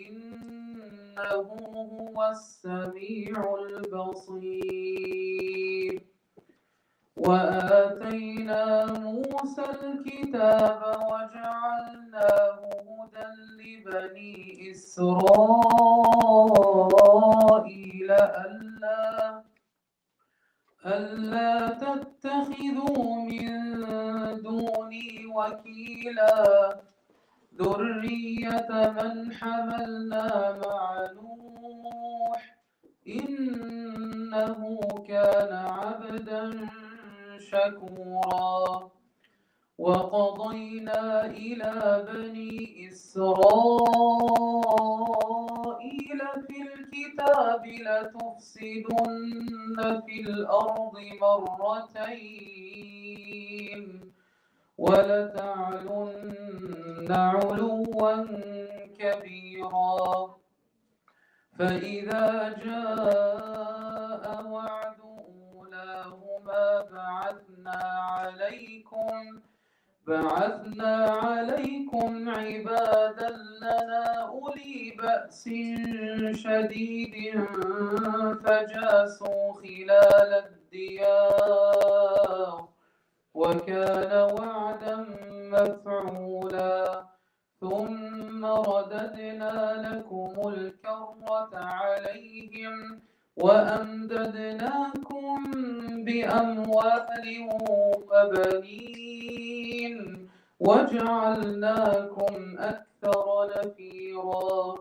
إنه هو السميع البصير. وآتينا موسى الكتاب وجعلناه هدى لبني إسرائيل ألا تتخذوا من دوني وكيلا ذرية من حملنا مع نوح إنه كان عبدا شكورا. وقضينا إلى بني إسرائيل في الكتاب لتفسدن في الأرض مرتين ولتعلن علوا كبيرا. فإذا جاء وعد أولاهما بعثنا عليكم عبادا لنا أولي بأس شديد فجاسوا خلال الديار وكان وعدا مفعولا. ثم رددنا لكم الكرة عليهم وأمددناكم بأموال وبنين وجعلناكم أكثر نفيرا.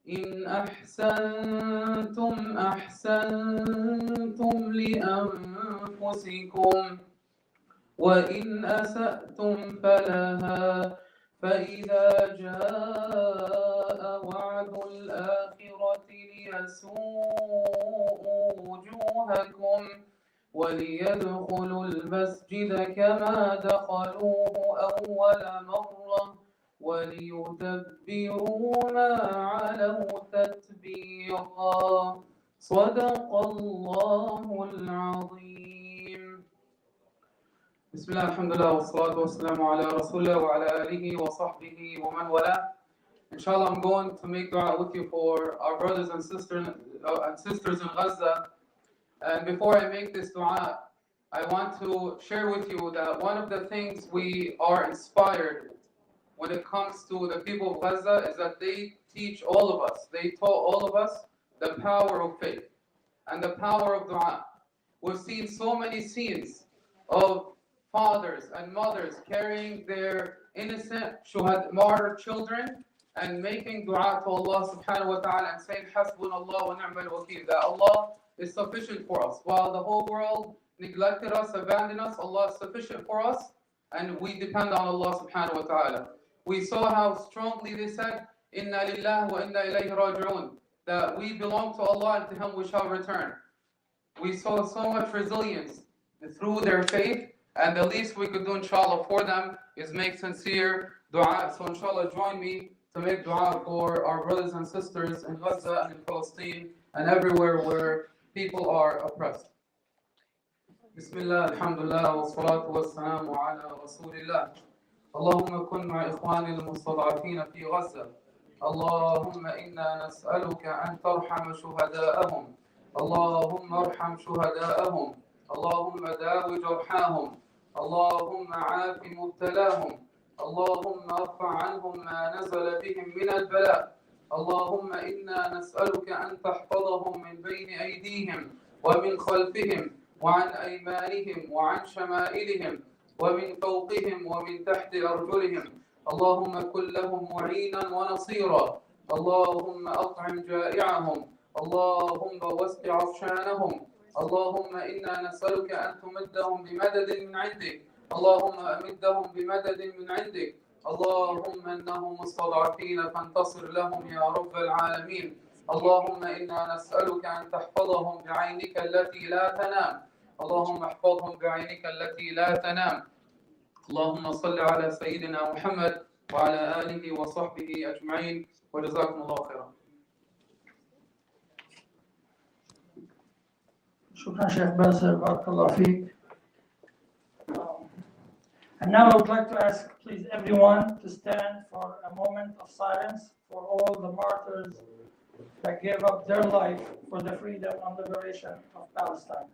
إن أحسنتم أحسنتم لأنفسكم وإن أسأتم فلها. فإذا جاء وعد الآخرة ليسوءوا وجوهكم وليدخلوا المسجد كما دخلوه أول مرة وليتبروا ما علوا تتبيرا. صدق الله العظيم. بسم الله الحمد لله والصلاة والسلام على رسول الله وعلى آله وصحبه ومن والاه. Inshallah, I'm going to make dua with you for our brothers and sisters in Gaza. And before I make this dua, I want to share with you that one of the things we are inspired when it comes to the people of Gaza is that they teach all of us, they taught all of us the power of faith and the power of dua. We've seen so many scenes of fathers and mothers carrying their innocent martyr children and making dua to Allah subhanahu wa ta'ala and saying Hasbunallah wa ni'mal wakeel, that Allah is sufficient for us. While the whole world neglected us, abandoned us, Allah is sufficient for us and we depend on Allah subhanahu wa ta'ala. We saw how strongly they said Inna lillahi wa inna ilayhi raji'un, that we belong to Allah and to Him we shall return. We saw so much resilience through their faith, and the least we could do inshallah for them is make sincere dua. So inshallah join me to make dua for our brothers and sisters in Gaza and in Palestine and everywhere where people are oppressed. Bismillah, alhamdulillah, wa salatu wa salamu ala rasulillah. اللهم كن مع إخواني المستضعفين في غزة. اللهم إنا نسألك أن ترحم شهداءهم. اللهم ارحم شهداءهم. اللهم داو جرحاهم. اللهم عاف مبتلاهم. اللهم ارفع عنهم ما نزل بهم من البلاء. اللهم إنا نسألك أن تحفظهم من بين أيديهم ومن خلفهم وعن أيمانهم وعن شمائلهم ومن فوقهم ومن تحت أرجلهم. اللهم كن لهم معينا ونصيرا. اللهم أطعم جائعهم. اللهم وسع عطشانهم. اللهم إنا نسألك أن تمدهم بمدد من عندك. اللهم أمدهم بمدد من عندك. اللهم إنهم مستضعفين فانتصر لهم يا رب العالمين. اللهم إنا نسألك أن تحفظهم بعينك التي لا تنام. اللهم احفظهم بعينك التي لا تنام. اللهم صل على سيدنا محمد وعلى آله وصحبه أجمعين وجزاكم الله خيرا. شكرا شيخ باسل، بارك الله فيك. And now I would like to ask, please, everyone to stand for a moment of silence for all the martyrs that gave up their life for the freedom and liberation of Palestine.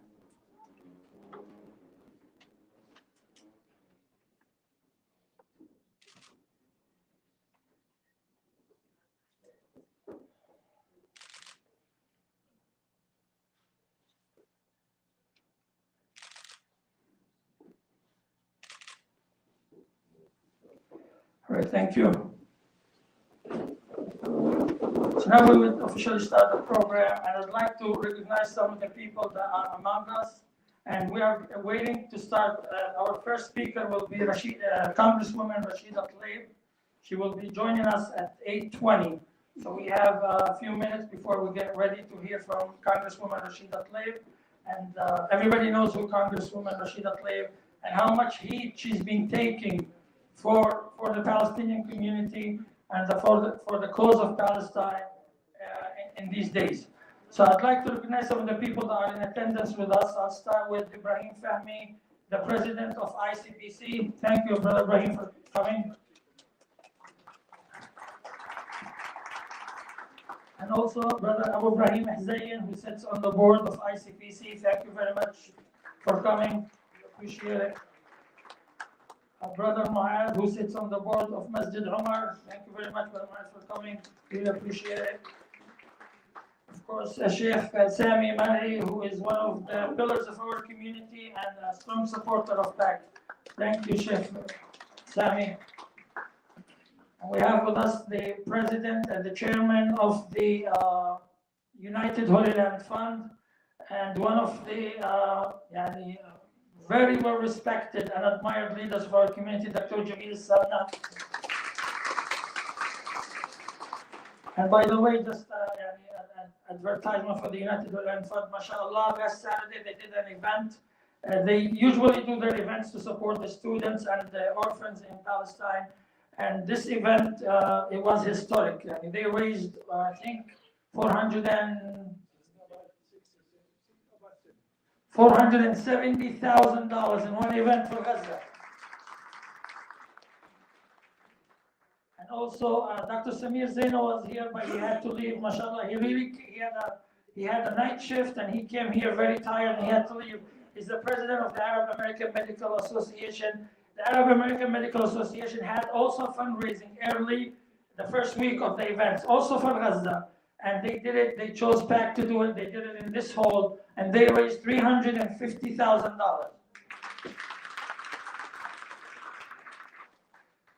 All right, thank you. So now we will officially start the program, and I'd like to recognize some of the people that are among us. And we are waiting to start. Our first speaker will be Congresswoman Rashida Tlaib. She will be joining us at 8:20. So we have a few minutes before we get ready to hear from Congresswoman Rashida Tlaib. And everybody knows who Congresswoman Rashida Tlaib and how much heat she's been taking for the Palestinian community and for the cause of Palestine in these days. So I'd like to recognize some of the people that are in attendance with us. I'll start with Ibrahim Fahmy, the president of ICPC. Thank you, Brother Ibrahim, for coming. And also Brother Abu Ibrahim Hzayin, who sits on the board of ICPC. Thank you very much for coming. We appreciate it. Brother Mu'ad, who sits on the board of Masjid Umar. Thank you very much, Brother Mu'ad, for coming. Really appreciate it. Of course, Sheikh Sami Mani, who is one of the pillars of our community and a strong supporter of PACC. Thank you, Sheikh Sami. And we have with us the president and the chairman of the United Holy Land Fund, and one of the very well respected and admired leaders of our community, Dr. Jamil Salna. And by the way, just an advertisement for the United Holy Land Fund, mashallah, last Saturday they did an event. They usually do their events to support the students and the orphans in Palestine. And this event, it was historic. I mean, they raised, I think, $470,000 in one event for Gaza. And also, Dr. Samir Zaino was here, but he had to leave. Mashallah, he had a night shift, and he came here very tired, and he had to leave. He's the president of the Arab American Medical Association. The Arab American Medical Association had also fundraising early the first week of the events, also for Gaza. And they did it, they chose PACC to do it, they did it in this hall, and they raised $350,000.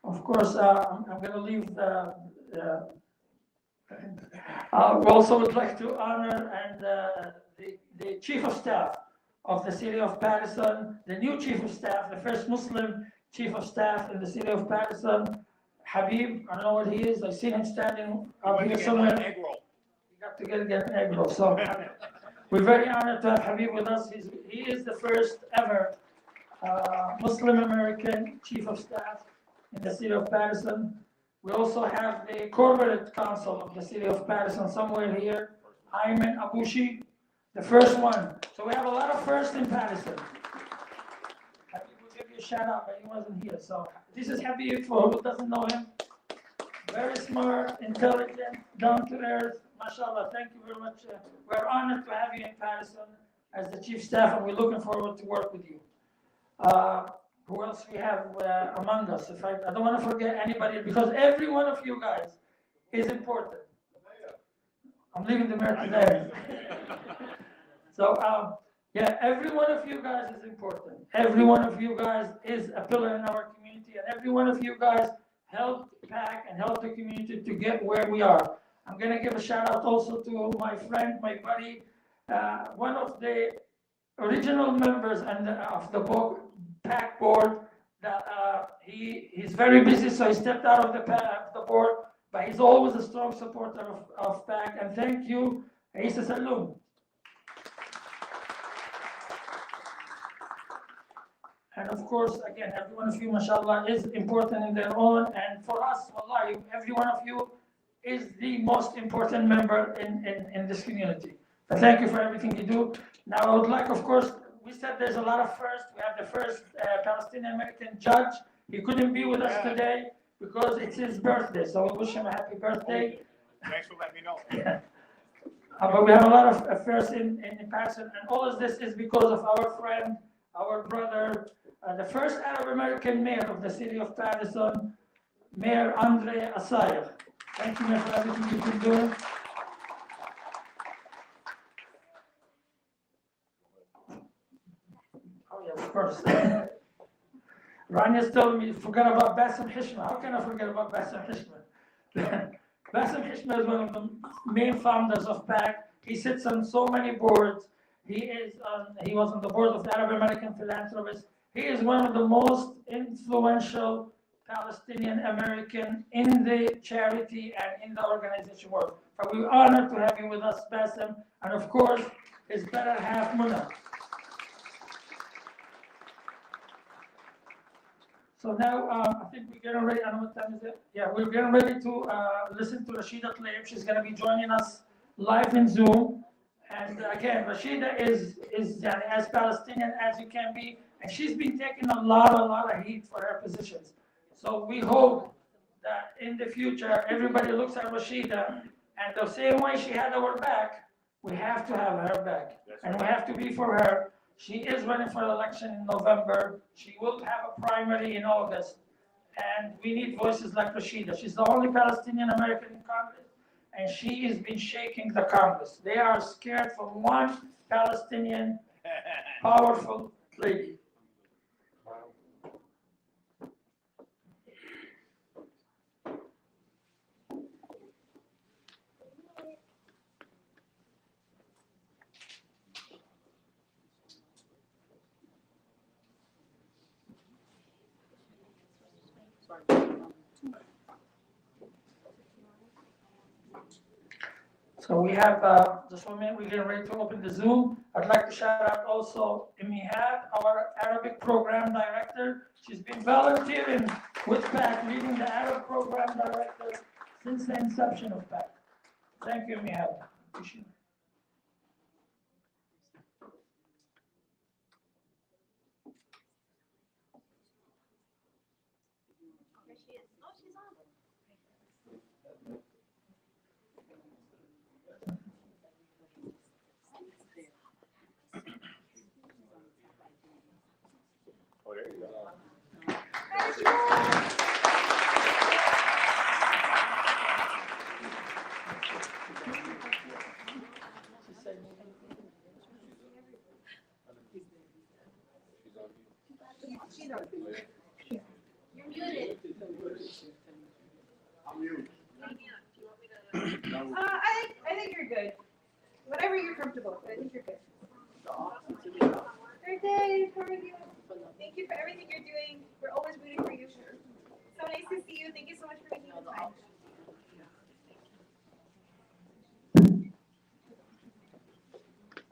Of course, I'm going to leave we also would like to honor the Chief of Staff of the city of Patterson, the new Chief of Staff, the first Muslim Chief of Staff in the city of Patterson, Habib. I don't know what he is. I've seen him standing up here somewhere. He got to get an egg roll. So we're very honored to have Habib with us. He is the first ever Muslim American Chief of Staff in the city of Patterson. We also have the Corporate Council of the city of Patterson somewhere here, Ayman Abushi, the first one. So we have a lot of firsts in Patterson. Habib will give you a shout out, but he wasn't here. So this is Habib, for who doesn't know him. Very smart, intelligent, down to earth. MashaAllah, thank you very much. We're honored to have you in Patterson as the chief staff, and we're looking forward to work with you. Who else we have among us? I don't want to forget anybody, because every one of you guys is important. I'm leaving the mayor today. So, yeah, every one of you guys is important. Every one of you guys is a pillar in our community, and every one of you guys helped PACC and helped the community to get where we are. I'm going to give a shout out also to my friend, my buddy, one of the original members of the PACC board. He's very busy, so he stepped out of the board, but he's always a strong supporter of PACC. And thank you, Isa Saloom. And of course, again, every one of you, mashallah, is important in their own. And for us, wallahi, every one of you is the most important member in this community. But thank you for everything you do. Now, I would like, of course, we said there's a lot of firsts. We have the first Palestinian American judge. He couldn't be with us today because it's his birthday. So we wish him a happy birthday. Thanks for letting me know. But we have a lot of firsts in Patterson, and all of this is because of our friend, our brother, the first Arab American mayor of the city of Patterson, Mayor Andre Asayr. Thank you, Mayor, for everything you've been doing. Oh, yes, of course. Rania's told me, forget about Bassem Hishma. How can I forget about Bassem Hishma? Bassem Hishma is one of the main founders of PACC. He sits on so many boards. He was on the board of the Arab American Philanthropists. He is one of the most influential Palestinian American in the charity and in the organization world. But we're honored to have you with us, Bassem, and of course, his better half, Muna. So now, I think we're getting ready. I don't know what time is it. Yeah, we're getting ready to listen to Rashida Tlaib. She's going to be joining us live in Zoom. And again, Rashida is as Palestinian as you can be, and she's been taking a lot of heat for her positions. So we hope that in the future, everybody looks at Rashida, and the same way she had our back, we have to have her back, and we have to be for her. She is running for election in November. She will have a primary in August. And we need voices like Rashida. She's the only Palestinian American in Congress, and she has been shaking the Congress. They are scared from one Palestinian powerful lady. So we have just 1 minute, we're getting ready to open the Zoom. I'd like to shout out also Imihad, our Arabic program director. She's been volunteering with PACC, leading the Arab program director since the inception of PACC. Thank you, Imihad. Appreciate it. Oh, there you go. You're muted. I'm mute. I think you're good. Whatever you're comfortable with, I think you're good. Great day. How are you? Thank you for everything you're doing. We're always rooting for you. So nice to see you. Thank you so much for making the time.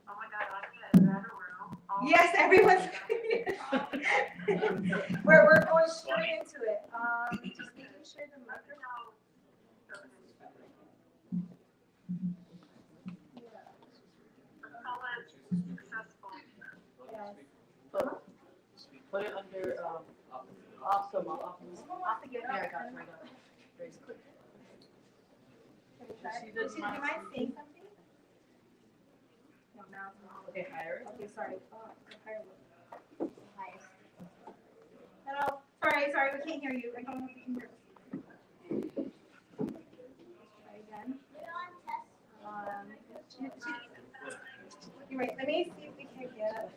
Oh my God, I'm good. Yes, everyone's. we're going straight into it. Just making sure the microphone. Yes. Put it under, off the Off the get There, I up. got it, Very good. She do you mind saying something? No, now it's not. Okay, higher. Okay, sorry. Higher. Hello. Sorry, we can't hear you. I don't know if you can hear us. Try again. You're right. Let me see if we can get.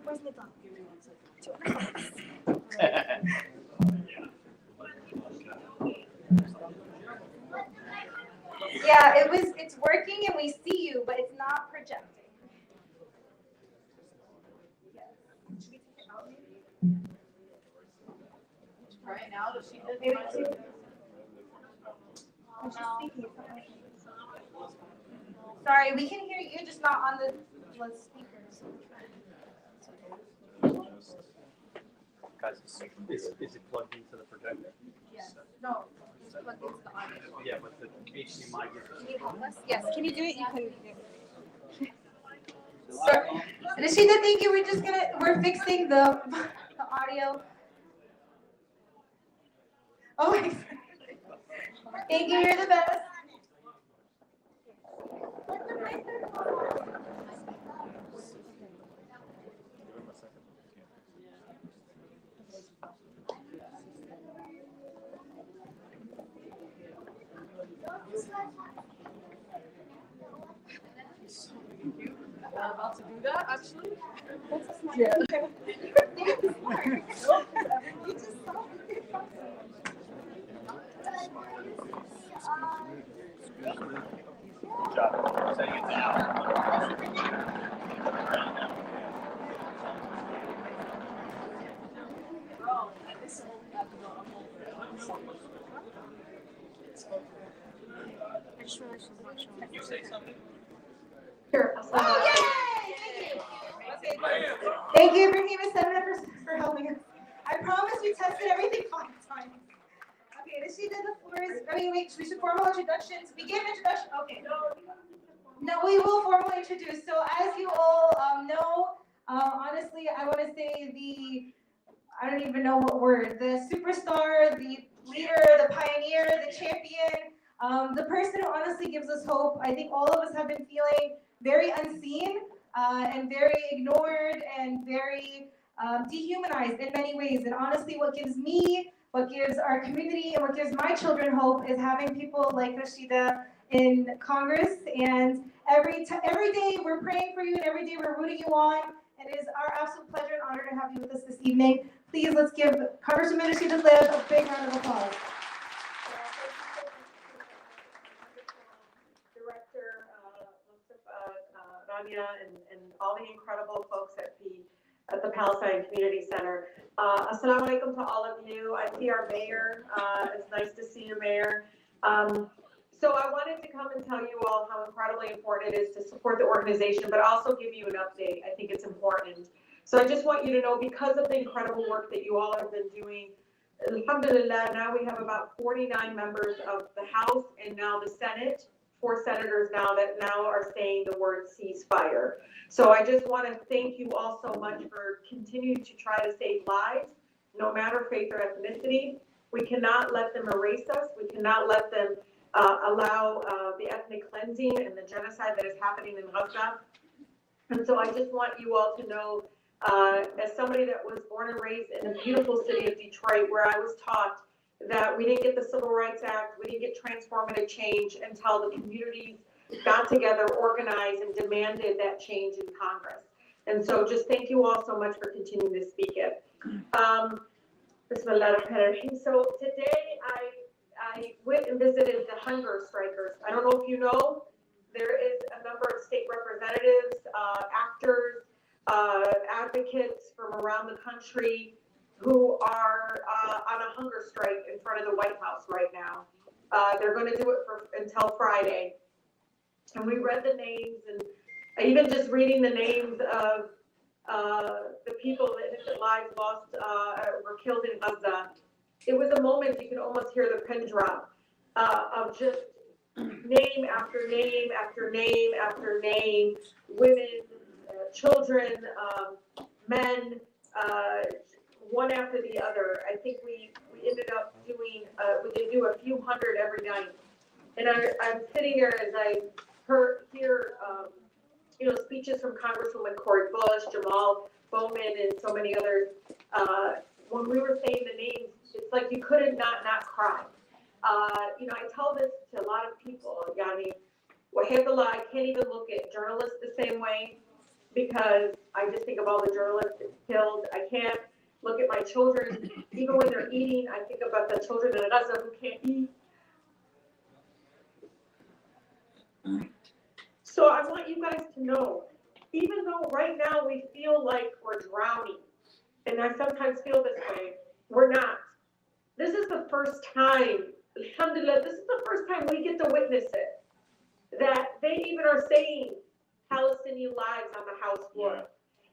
Where's the dog? Give me 1 second. Yeah, it's working and we see you, but it's not projecting. Right now, does she did Maybe she's speaking. Sorry, we can hear you, just not on the speakers. Guys, is it plugged into the projector? Yes. No, it's plugged into the audio. Yeah, but the HDMI. Can you help us? Yes, can you do it? You can do it. Sorry. Rashida, thank you. We're fixing the audio. Oh my God. Thank you, you're the best. I'm about to do that, actually. Yeah. You just saw it. Good job. Setting it down. Bro, this whole You say something? Sure. Oh, yay! Thank you. Thank you, Ibrahim and Senator, for helping us. I promise we tested everything 5 times. Okay, Rashida, the floor is. We should formal introductions. Begin introduction. Okay. No, we will formally introduce. So, as you all know, honestly, I want to say I don't even know what word, the superstar, the leader, the pioneer, the champion, the person who honestly gives us hope. I think all of us have been feeling very unseen and very ignored and very dehumanized in many ways. And honestly, what gives our community, and what gives my children hope is having people like Rashida in Congress. And every day we're praying for you, and every day we're rooting you on. And it is our absolute pleasure and honor to have you with us this evening. Please, let's give Congresswoman Rashida Tlaib a big round of applause. Director Rania and all the incredible folks at the Palestine Community Center. Assalamu alaikum to all of you. I see our mayor. It's nice to see you, Mayor. So I wanted to come and tell you all how incredibly important it is to support the organization, but also give you an update. I think it's important. So I just want you to know, because of the incredible work that you all have been doing, alhamdulillah, now we have about 49 members of the House and now the Senate, 4 senators now that are saying the word ceasefire. So I just want to thank you all so much for continuing to try to save lives, no matter faith or ethnicity. We cannot let them erase us. We cannot let them allow the ethnic cleansing and the genocide that is happening in Gaza. And so I just want you all to know, as somebody that was born and raised in the beautiful city of Detroit, where I was taught that we didn't get the Civil Rights Act, we didn't get transformative change until the communities got together, organized, and demanded that change in Congress. And so just thank you all so much for continuing to speak it. So today I went and visited the hunger strikers. I don't know if you know, there is a number of state representatives, actors, advocates from around the country who are on a hunger strike in front of the White House right now. They're going to do it until Friday. And we read the names, and even just reading the names of the people that innocent lives lost, were killed in Gaza, it was a moment you could almost hear the pin drop of just name after name after name after name, women, children, men, one after the other. I think we ended up doing, we did do a few hundred every night. And I'm sitting there as I hear speeches from Congresswoman Cori Bush, Jamal Bowman, and so many others. When we were saying the names, it's like you couldn't not cry. I tell this to a lot of people, Yani, I can't even look at journalists the same way, because I just think of all the journalists killed. I can't look at my children, even when they're eating, I think about the children in Gaza who can't eat. So I want you guys to know, even though right now we feel like we're drowning, and I sometimes feel this way, we're not. This is the first time, alhamdulillah, this is the first time we get to witness it, that they even are saying Palestinian lives on the House floor.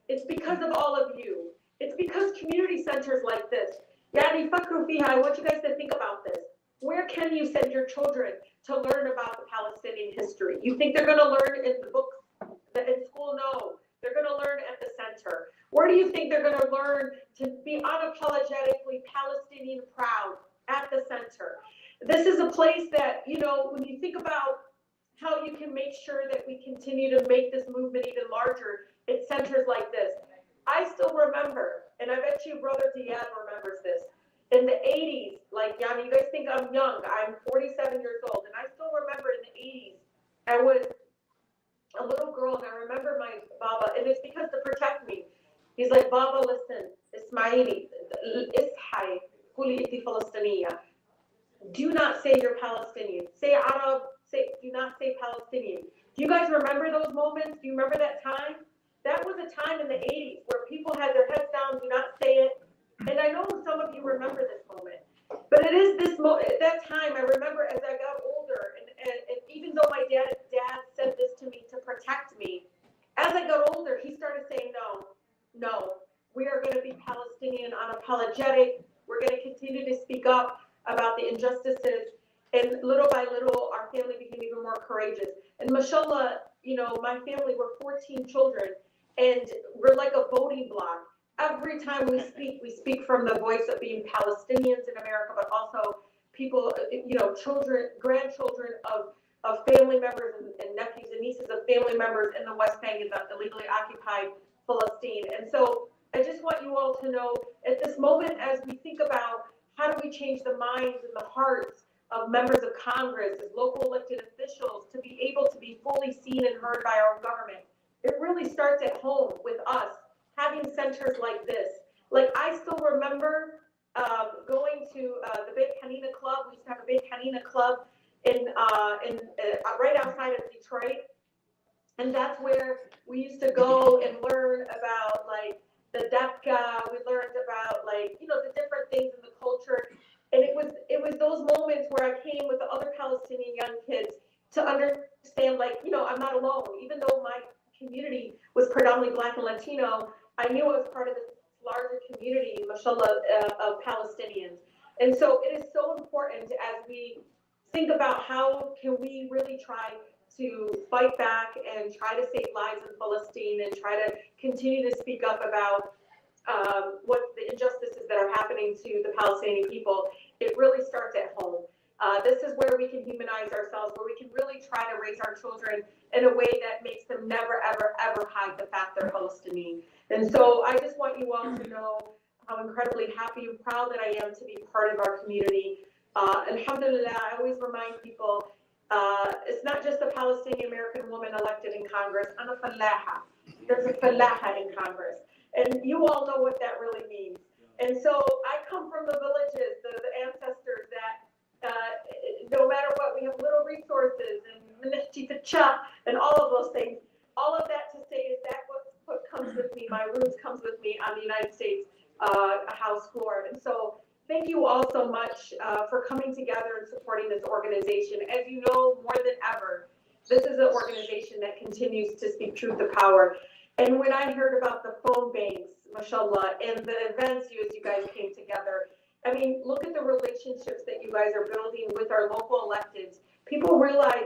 It's because of all of you. It's because community centers like this. Yani Fakru Fiha, I want you guys to think about this. Where can you send your children to learn about the Palestinian history? You think they're going to learn in the books in school? No. they're going to learn at the center? Where do you think they're going to learn to be unapologetically Palestinian proud? At the center. This is a place that, you know, when you think about how you can make sure that we continue to make this movement even larger, it's centers like this. I still remember, and I bet you Brother Diaz remembers this, in the 80s, like, Yanni, you guys think I'm young, I'm 47 years old, and I still remember in the 80s, I was a little girl, and I remember my Baba, and it's because to protect me. He's like, Baba, listen, Ismaili, Ishai, Kuli Palestiniya. Do not say you're Palestinian. Say Arab, do not say Palestinian. Do you guys remember those moments? Do you remember that time? That was a time in the 80s where people had their heads down, do not say it. And I know some of you remember this moment. But it is this moment, at that time, I remember as I got older, and even though my dad said this to me to protect me, as I got older, he started saying, no, we are going to be Palestinian, unapologetic. We're going to continue to speak up about the injustices. And little by little, our family became even more courageous. And mashallah, you know, my family, we're 14 children, and we're like a voting block. Every time we speak from the voice of being Palestinians in America, but also people, you know, children, grandchildren of family members and nephews and nieces of family members in the West Bank and the illegally occupied Palestine. And so I just want you all to know at this moment, as we think about how do we change the minds and the hearts of members of Congress, as local elected officials, to be able to be fully seen and heard by our government, it really starts at home with us, having centers like this. Like, I still remember going to the Beit Hanina Club. We used to have a Beit Hanina Club in right outside of Detroit. And that's where we used to go and learn about, like, the Dapka. We learned about, like, you know, the different things in the culture. And it was those moments where I came with the other Palestinian young kids to understand, like, you know, I'm not alone. Even though my community was predominantly Black and Latino, I knew I was part of this larger community, mashallah, of Palestinians. And so it is so important as we think about how can we really try to fight back and try to save lives in Palestine and try to continue to speak up about what the injustices that are happening to the Palestinian people. It really starts at home. This is where we can humanize ourselves, where we can really try to raise our children in a way that makes them never, ever, ever hide the fact they're Palestinian. And so I just want you all to know how incredibly happy and proud that I am to be part of our community. Alhamdulillah, I always remind people, it's not just a Palestinian American woman elected in Congress. I'm a fallaha. There's a fallaha in Congress. And you all know what that really means. And so I come from the villages, the ancestors that no matter what, we have little resources and and all of those things. All of that to say is that what comes with me, my roots comes with me on the United States House floor. And so thank you all so much for coming together and supporting this organization. As you know, more than ever, this is an organization that continues to speak truth to power. And when I heard about the phone banks, mashallah, and the events as you guys came together, I mean, look at the relationships that you guys are building with our local electeds. People don't realize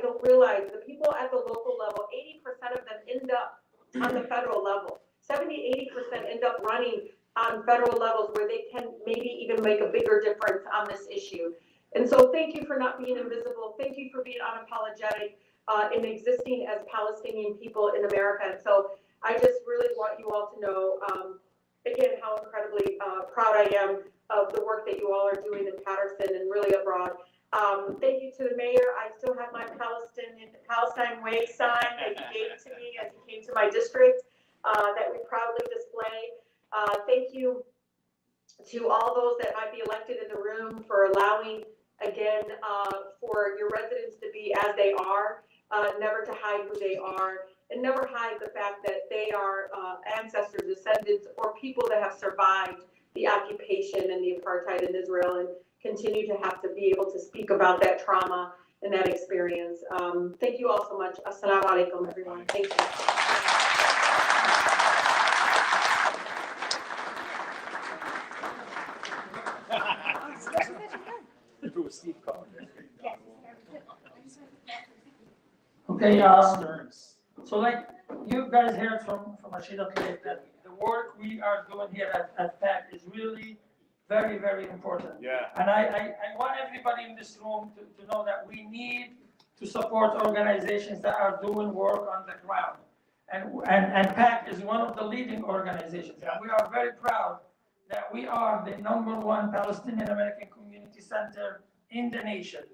the people at the local level, 80% of them end up on the federal level. 70-80% end up running on federal levels where they can maybe even make a bigger difference on this issue. And so thank you for not being invisible. Thank you for being unapologetic in existing as Palestinian people in America. And so I just really want you all to know, again, how incredibly proud I am of the work that you all are doing in Patterson and really abroad. Thank you to the mayor. I still have my Palestine Way sign that he gave to me as he came to my district that we proudly display. Thank you to all those that might be elected in the room for allowing, again, for your residents to be as they are, never to hide who they are, and never hide the fact that they are ancestors, descendants, or people that have survived the occupation and the apartheid in Israel and continue to have to be able to speak about that trauma and that experience. Thank you all so much. Assalamu alaikum, everyone. Thank you. If it was Steve Cohen. Okay, so like you guys heard from Rashida today that the work we are doing here at PACC is really very, very important. Yeah. And I want everybody in this room to know that we need to support organizations that are doing work on the ground. And PACC is one of the leading organizations. And we are very proud that we are the #1 Palestinian American Community Center in the nation.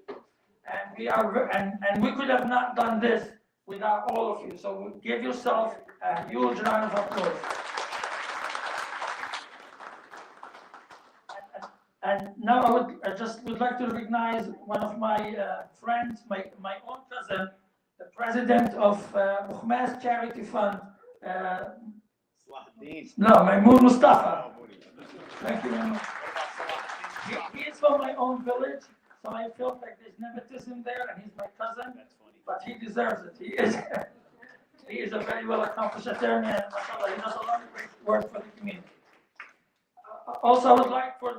And we could have not done this without all of you. So give yourself a huge round of applause. And now I would like to recognize one of my friends, my own cousin, the president of Muhmas Charity Fund. Mahmoud Mustafa. Thank you very much. He is from my own village, so I felt like there's nepotism there, and he's my cousin. That's funny. But he deserves it. He is a very well accomplished attorney, and mashallah, he does a lot of great work for the community. Also, I would like for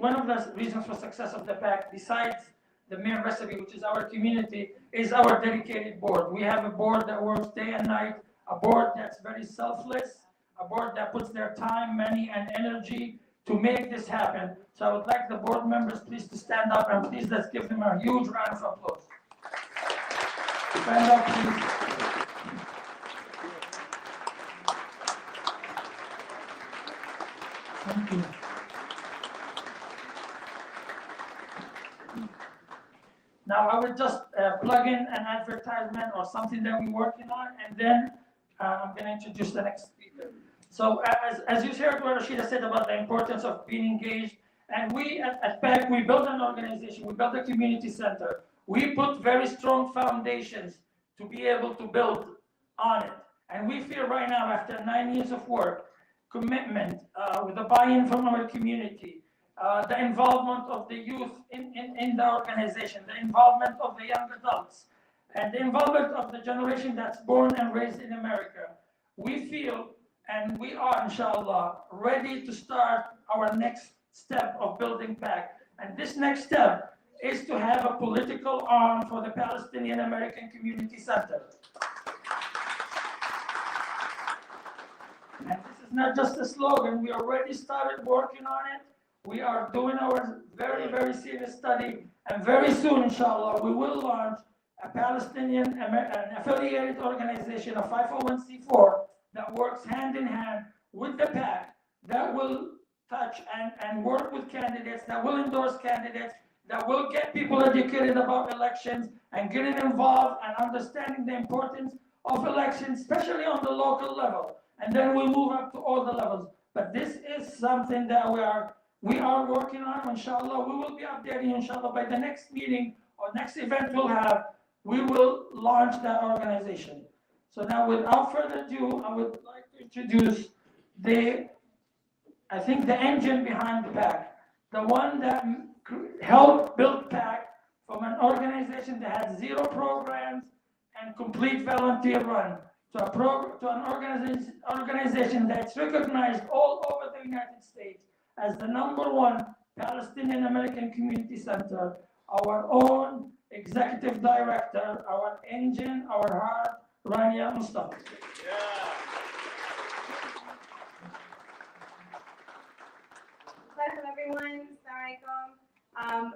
one of the reasons for success of the PACC, besides the main recipe, which is our community, is our dedicated board. We have a board that works day and night, a board that's very selfless, a board that puts their time, money, and energy to make this happen. So I would like the board members please to stand up, and please let's give them a huge round of applause. Stand up, please. Thank you. Now I will just plug in an advertisement or something that we're working on, and then I'm going to introduce the next speaker. So as you heard what Rashida said about the importance of being engaged, and we at PACC, we built an organization, we built a community center. We put very strong foundations to be able to build on it. And we feel right now, after 9 years of work, commitment, with the buy-in from our community, the involvement of the youth in the organization, the involvement of the young adults, and the involvement of the generation that's born and raised in America. We feel, and we are, inshallah, ready to start our next step of building PACC. And this next step is to have a political arm for the Palestinian American Community Center. And this is not just a slogan, we already started working on it. We are doing our very, very serious study, and very soon, inshallah, we will launch a Palestinian an affiliated organization, a 501c4, that works hand in hand with the PACC, that will touch and work with candidates, that will endorse candidates, that will get people educated about elections and getting involved and understanding the importance of elections, especially on the local level. And then we move up to all the levels. But this is something that we are working on. Inshallah, we will be updating, inshallah, by the next meeting or next event we'll have, we will launch that organization. So now, without further ado, I would like to introduce the engine behind the PACC, the one that helped build PACC from an organization that had 0 programs and complete volunteer run to an organization that's recognized all over the United States as the #1 Palestinian American Community Center, our own executive director, our engine, our heart, Rania Mustafa. Welcome everyone. Assalamualaikum.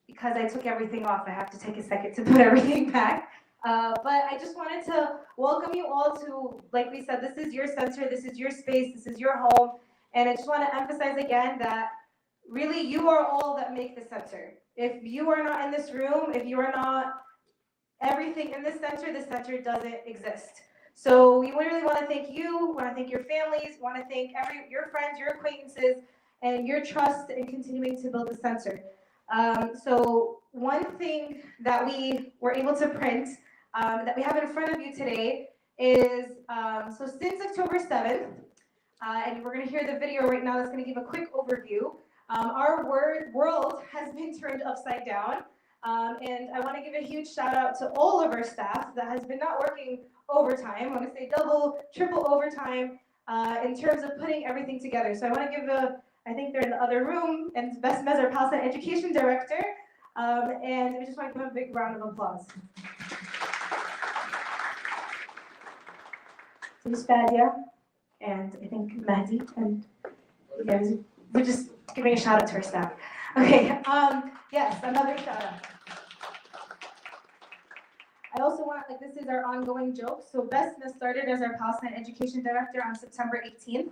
Because I took everything off, I have to take a second to put everything back. But I just wanted to welcome you all to, like we said, this is your center, this is your space, this is your home. And I just want to emphasize again that really you are all that make the center. If you are not in this room, if you are not everything in this center, the center doesn't exist. So we really want to thank you, want to thank your families, want to thank your friends, your acquaintances, and your trust in continuing to build the center. So one thing that we were able to print that we have in front of you today is, so since October 7th, and we're going to hear the video right now that's going to give a quick overview, our world has been turned upside down. And I want to give a huge shout out to all of our staff that has been not working overtime. I want to say double, triple overtime in terms of putting everything together. So I want to give I think they're in the other room, and Best Measure Palestine Education Director. And we just want to give them a big round of applause. Who's Fadia, and I think Mahdi, and you guys, we're just giving a shout out to our staff. Okay, yes, another shout out. I also want, like, this is our ongoing joke. So Besma started as our Palestine Education Director on September 18th,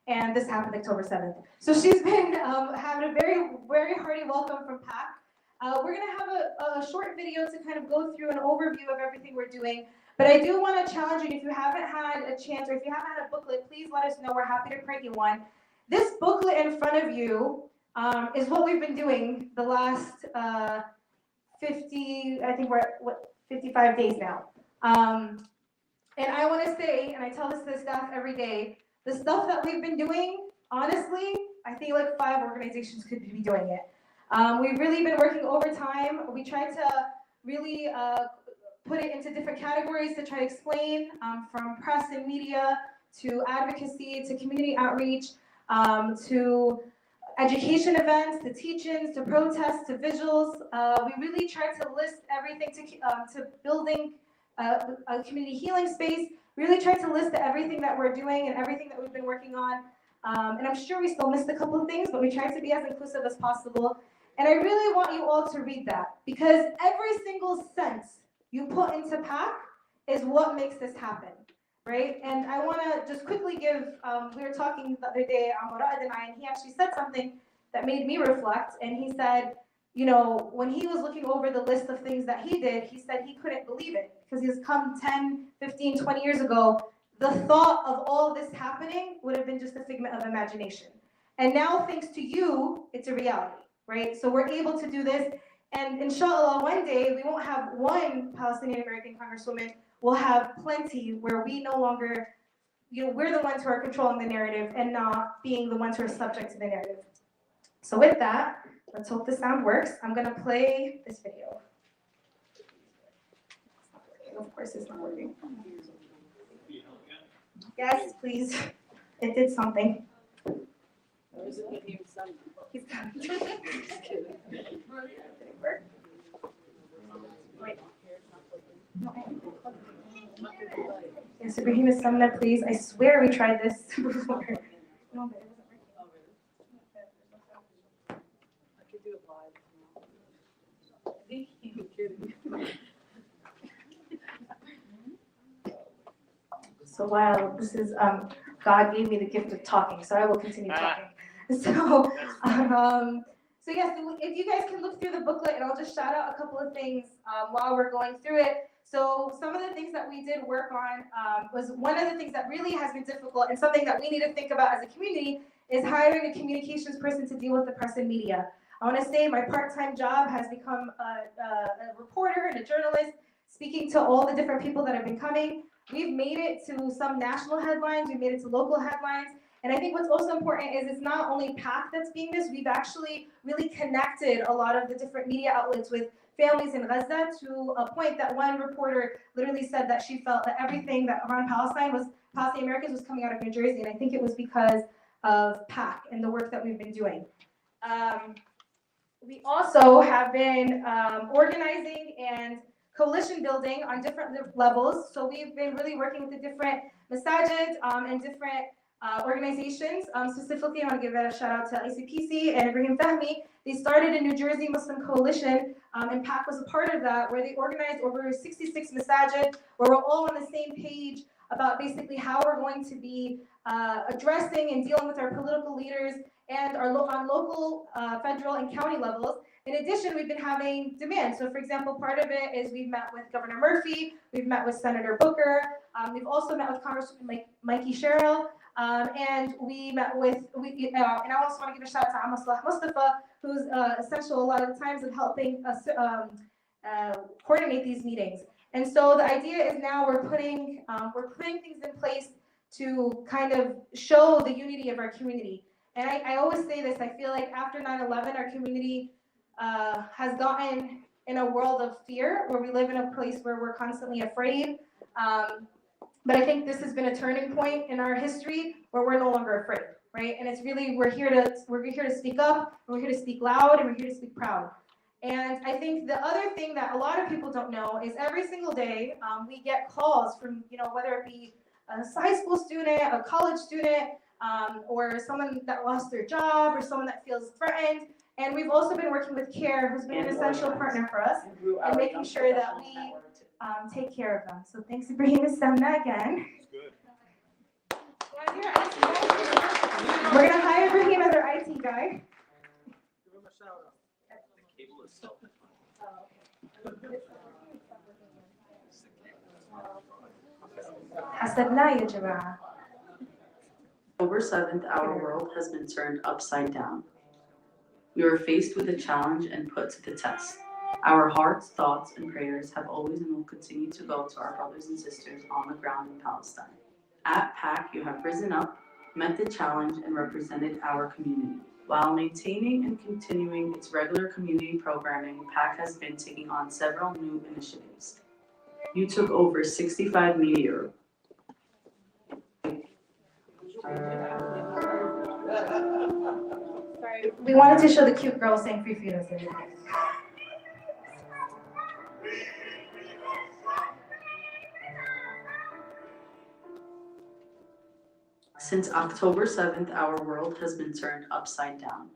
and this happened October 7th. So she's been having a very, very hearty welcome from PACC. We're gonna have a short video to kind of go through an overview of everything we're doing. But I do want to challenge you, if you haven't had a chance, or if you haven't had a booklet, please let us know. We're happy to print you one. This booklet in front of you is what we've been doing the last 50, I think we're at, 55 days now. And I want to say, and I tell this to the staff every day, the stuff that we've been doing, honestly, I think like 5 organizations could be doing it. We've really been working overtime. We tried to really put it into different categories to try to explain, from press and media to advocacy to community outreach to education events to teach-ins to protests to visuals. We really tried to list everything to building a community healing space. Really tried to list everything that we're doing and everything that we've been working on. And I'm sure we still missed a couple of things, but we tried to be as inclusive as possible. And I really want you all to read that, because every single cent you put into PACC is what makes this happen, right? And I want to just quickly give, we were talking the other day, Murad and I, and he actually said something that made me reflect. And he said, you know, when he was looking over the list of things that he did, he said he couldn't believe it, because he's come 10, 15, 20 years ago, the thought of all this happening would have been just a figment of imagination. And now, thanks to you, it's a reality, right? So we're able to do this. And inshallah, one day, we won't have one Palestinian American Congresswoman, we'll have plenty where we no longer, you know, we're the ones who are controlling the narrative and not being the ones who are subject to the narrative. So with that, let's hope the sound works. I'm gonna play this video. Of course it's not working. Yes, please. It did something. He's coming. Just kidding. Work. Wait. Yes, Ibrahim is someone, please. I swear we tried this before. No, but it wasn't working. I could do it live. You're kidding. So while this is, God gave me the gift of talking, so I will continue talking. So yes, if you guys can look through the booklet, and I'll just shout out a couple of things while we're going through it. So some of the things that we did work on was one of the things that really has been difficult, and something that we need to think about as a community, is hiring a communications person to deal with the press and media. I want to say my part-time job has become a reporter and a journalist, speaking to all the different people that have been coming. We've made it to some national headlines, we've made it to local headlines. And I think what's also important is it's not only PACC that's being this, we've actually really connected a lot of the different media outlets with families in Gaza, to a point that one reporter literally said that she felt that everything that around Palestine Americans was coming out of New Jersey. And I think it was because of PACC and the work that we've been doing. We also have been organizing and coalition building on different levels. So we've been really working with the different masajid and different organizations. Specifically, I want to give a shout out to ICPC and Ibrahim Fahmy. They started a New Jersey Muslim Coalition, and PACC was a part of that, where they organized over 66 masajid, where we're all on the same page about basically how we're going to be addressing and dealing with our political leaders and our on local, federal, and county levels. In addition, we've been having demand. So for example, part of it is we've met with Governor Murphy, we've met with Senator Booker, we've also met with Congressman Mikey Sherrill, and we met with, and I also want to give a shout out to Amaslah Mustafa, who's essential a lot of the times of helping us coordinate these meetings. And so the idea is now we're putting things in place to kind of show the unity of our community. And I always say this, I feel like after 9/11, our community has gotten in a world of fear, where we live in a place where we're constantly afraid. But I think this has been a turning point in our history where we're no longer afraid, right? And it's really, we're here to speak up, and we're here to speak loud, and we're here to speak proud. And I think the other thing that a lot of people don't know is every single day we get calls from, whether it be high school student, a college student, or someone that lost their job, or someone that feels threatened. And we've also been working with CARE, who's been an essential partner for us, and making sure that we take care of them. So thanks, Ibrahim Semna again. We're gonna hire Ibrahim as our IT guy. حسبنا يا جماعة. October 7th, our world has been turned upside down. We were faced with a challenge and put to the test. Our hearts, thoughts, and prayers have always and will continue to go to our brothers and sisters on the ground in Palestine. At PACC, you have risen up, met the challenge, and represented our community. While maintaining and continuing its regular community programming, PACC has been taking on several new initiatives. You took over 65 media. Sorry, we wanted to show the cute girl saying free fetus. Since October 7th, our world has been turned upside down.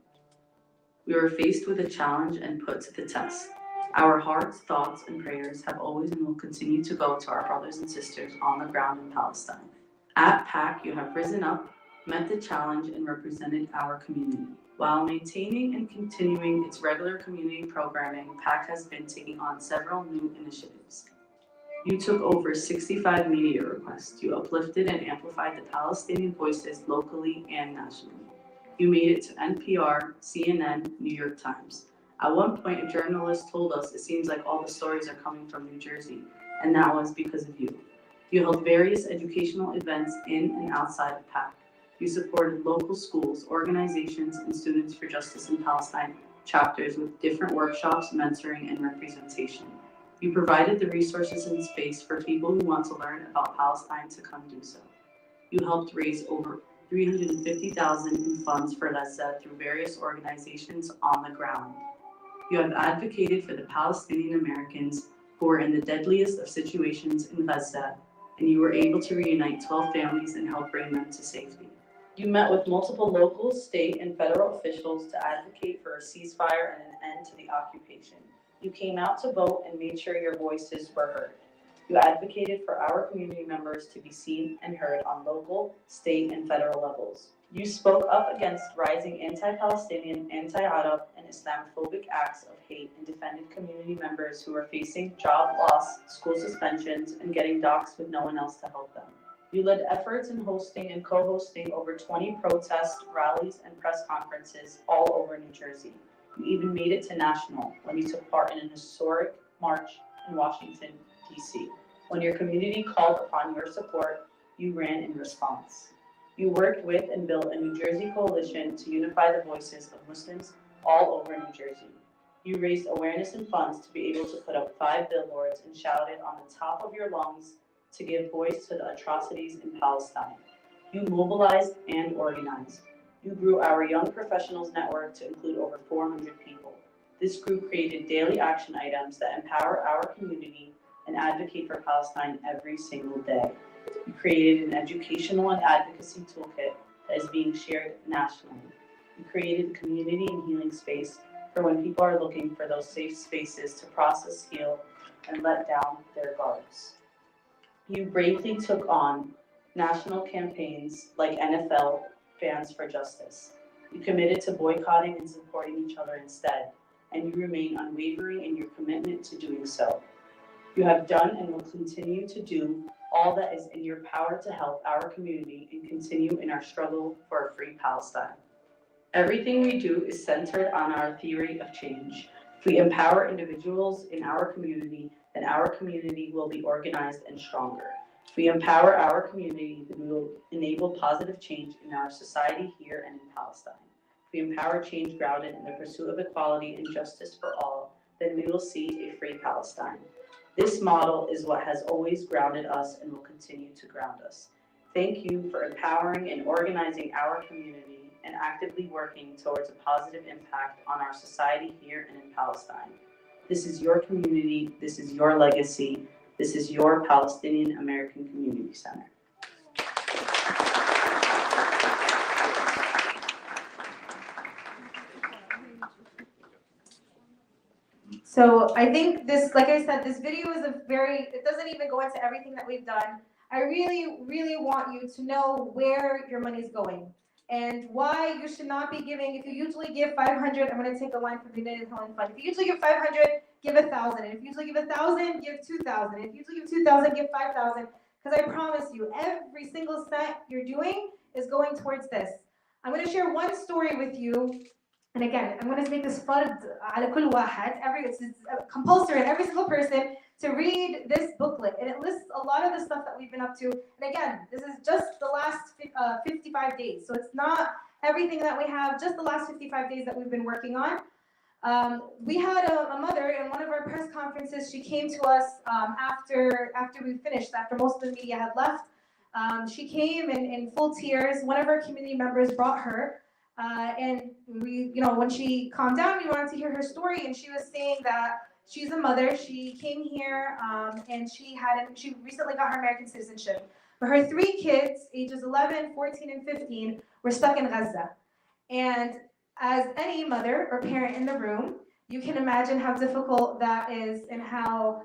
We were faced with a challenge and put to the test. Our hearts, thoughts, and prayers have always and will continue to go to our brothers and sisters on the ground in Palestine. At PACC, you have risen up, met the challenge, and represented our community. While maintaining and continuing its regular community programming, PACC has been taking on several new initiatives. You took over 65 media requests. You uplifted and amplified the Palestinian voices locally and nationally. You made it to NPR, CNN, New York Times. At one point, a journalist told us it seems like all the stories are coming from New Jersey, and that was because of you. You held various educational events in and outside of PACC. You supported local schools, organizations, and Students for Justice in Palestine chapters with different workshops, mentoring, and representation. You provided the resources and space for people who want to learn about Palestine to come do so. You helped raise over $350,000 in funds for Gaza through various organizations on the ground. You have advocated for the Palestinian Americans who are in the deadliest of situations in Gaza, and you were able to reunite 12 families and help bring them to safety. You met with multiple local, state, and federal officials to advocate for a ceasefire and an end to the occupation. You came out to vote and made sure your voices were heard. You advocated for our community members to be seen and heard on local, state, and federal levels. You spoke up against rising anti-Palestinian, anti-Arab, and Islamophobic acts of hate and defended community members who are facing job loss, school suspensions, and getting doxxed with no one else to help them. You led efforts in hosting and co-hosting over 20 protests, rallies, and press conferences all over New Jersey. You even made it to national when you took part in an historic march in Washington, D.C. When your community called upon your support, you ran in response. You worked with and built a New Jersey coalition to unify the voices of Muslims all over New Jersey. You raised awareness and funds to be able to put up 5 billboards and shouted on the top of your lungs to give voice to the atrocities in Palestine. You mobilized and organized. You grew our Young Professionals Network to include over 400 people. This group created daily action items that empower our community and advocate for Palestine every single day. You created an educational and advocacy toolkit that is being shared nationally. You created a community and healing space for when people are looking for those safe spaces to process, heal, and let down their guards. You bravely took on national campaigns like NFL Fans for Justice. You committed to boycotting and supporting each other instead, and you remain unwavering in your commitment to doing so. You have done and will continue to do all that is in your power to help our community and continue in our struggle for a free Palestine. Everything we do is centered on our theory of change. If we empower individuals in our community, then our community will be organized and stronger. If we empower our community, then we will enable positive change in our society here and in Palestine. If we empower change grounded in the pursuit of equality and justice for all, then we will see a free Palestine. This model is what has always grounded us and will continue to ground us. Thank you for empowering and organizing our community and actively working towards a positive impact on our society here and in Palestine. This is your community, this is your legacy, this is your Palestinian American Community Center. So I think this, like I said, this video is it doesn't even go into everything that we've done. I really, really want you to know where your money's going and why you should not be giving. If you usually give 500, I'm going to take a line from the United Healing Fund. If you usually give 500, give 1,000. If you usually give 1,000, give 2,000. If you usually give 2,000, give 5,000. Because I promise you, every single cent you're doing is going towards this. I'm going to share one story with you. And again, I'm going to make this fard على كل واحد. It's compulsory on every single person to read this booklet. And it lists a lot of the stuff that we've been up to. And again, this is just the last 55 days. So it's not everything that we have, just the last 55 days that we've been working on. We had a mother in one of our press conferences. She came to us after we finished, after most of the media had left. She came in full tears. One of our community members brought her. And we, when she calmed down, we wanted to hear her story. And she was saying that she's a mother. She came here and she recently got her American citizenship. But her 3 kids, ages 11, 14, and 15, were stuck in Gaza. And as any mother or parent in the room, you can imagine how difficult that is and how,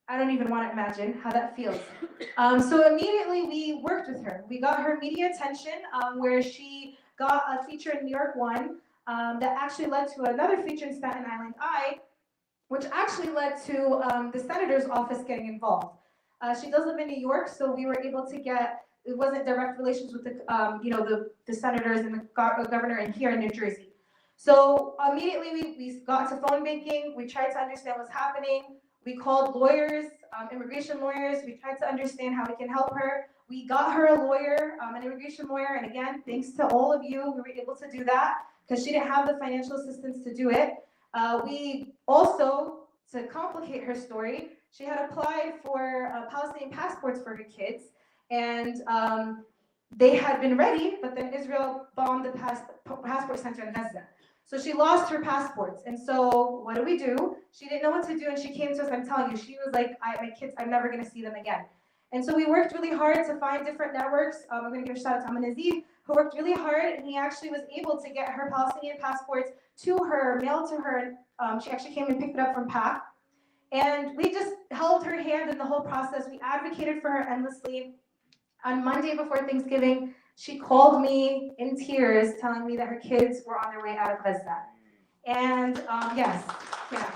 I don't even want to imagine how that feels. So immediately we worked with her. We got her media attention where she got a feature in New York One that actually led to another feature in Staten Island Eye, which actually led to the senator's office getting involved. She does live in New York, so we were able to get, it wasn't direct relations with the senators and the governor in here in New Jersey. So immediately we got to phone banking. We tried to understand what's happening. We called lawyers, immigration lawyers. We tried to understand how we can help her. We got her a lawyer, an immigration lawyer, and again, thanks to all of you, we were able to do that because she didn't have the financial assistance to do it. We also, to complicate her story, she had applied for Palestinian passports for her kids, and they had been ready, but then Israel bombed the passport center in Gaza. So she lost her passports, and so what do? She didn't know what to do, and she came to us. I'm telling you, she was like, my kids, I'm never going to see them again. And so we worked really hard to find different networks. I'm going to give a shout out to Amanazib, who worked really hard, and he actually was able to get her Palestinian passports to her, mailed to her. She actually came and picked it up from PACC. And we just held her hand in the whole process. We advocated for her endlessly. On Monday before Thanksgiving, she called me in tears, telling me that her kids were on their way out of Gaza. And yes, yeah.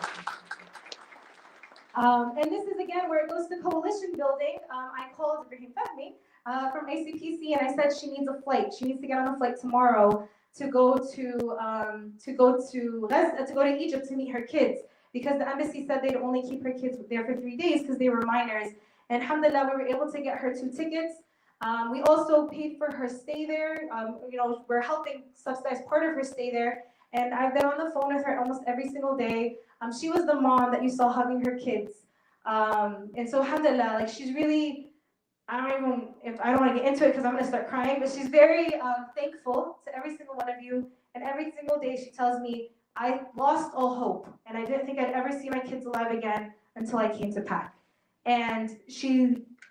And this is again where it goes to coalition building. I called Ibrahim Fahmy from ICPC, and I said she needs a flight. She needs to get on a flight tomorrow to go to Egypt to meet her kids, because the embassy said they'd only keep her kids there for 3 days because they were minors. And alhamdulillah, we were able to get her 2 tickets. We also paid for her stay there. We're helping subsidize part of her stay there. And I've been on the phone with her almost every single day. She was the mom that you saw hugging her kids. And so alhamdulillah, she's really, I don't want to get into it because I'm going to start crying, but she's very thankful to every single one of you. And every single day she tells me, I lost all hope, and I didn't think I'd ever see my kids alive again until I came to PACC. And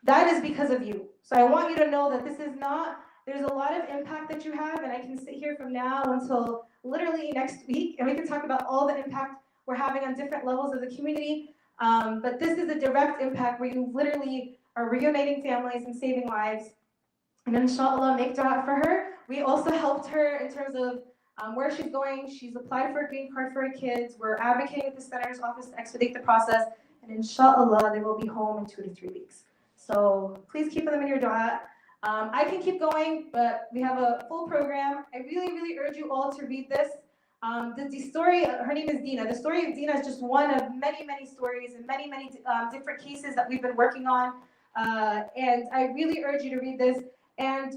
that is because of you. So I want you to know that this is not, there's a lot of impact that you have, and I can sit here from now until literally next week, and we can talk about all the impact we're having on different levels of the community. But this is a direct impact where you literally are reuniting families and saving lives. And inshallah, make dua for her. We also helped her in terms of where she's going. She's applied for a green card for her kids. We're advocating with the senator's office to expedite the process. And inshallah, they will be home in 2 to 3 weeks. So please keep them in your dua. I can keep going, but we have a full program. I really, really urge you all to read this. The story, her name is Dina. The story of Dina is just one of many, many stories and many, many different cases that we've been working on. And I really urge you to read this. And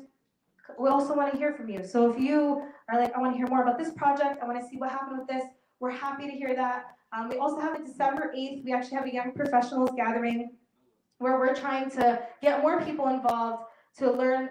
we also want to hear from you. So if you are like, I want to hear more about this project, I want to see what happened with this, we're happy to hear that. We also have a December 8th, we actually have a young professionals gathering where we're trying to get more people involved to learn,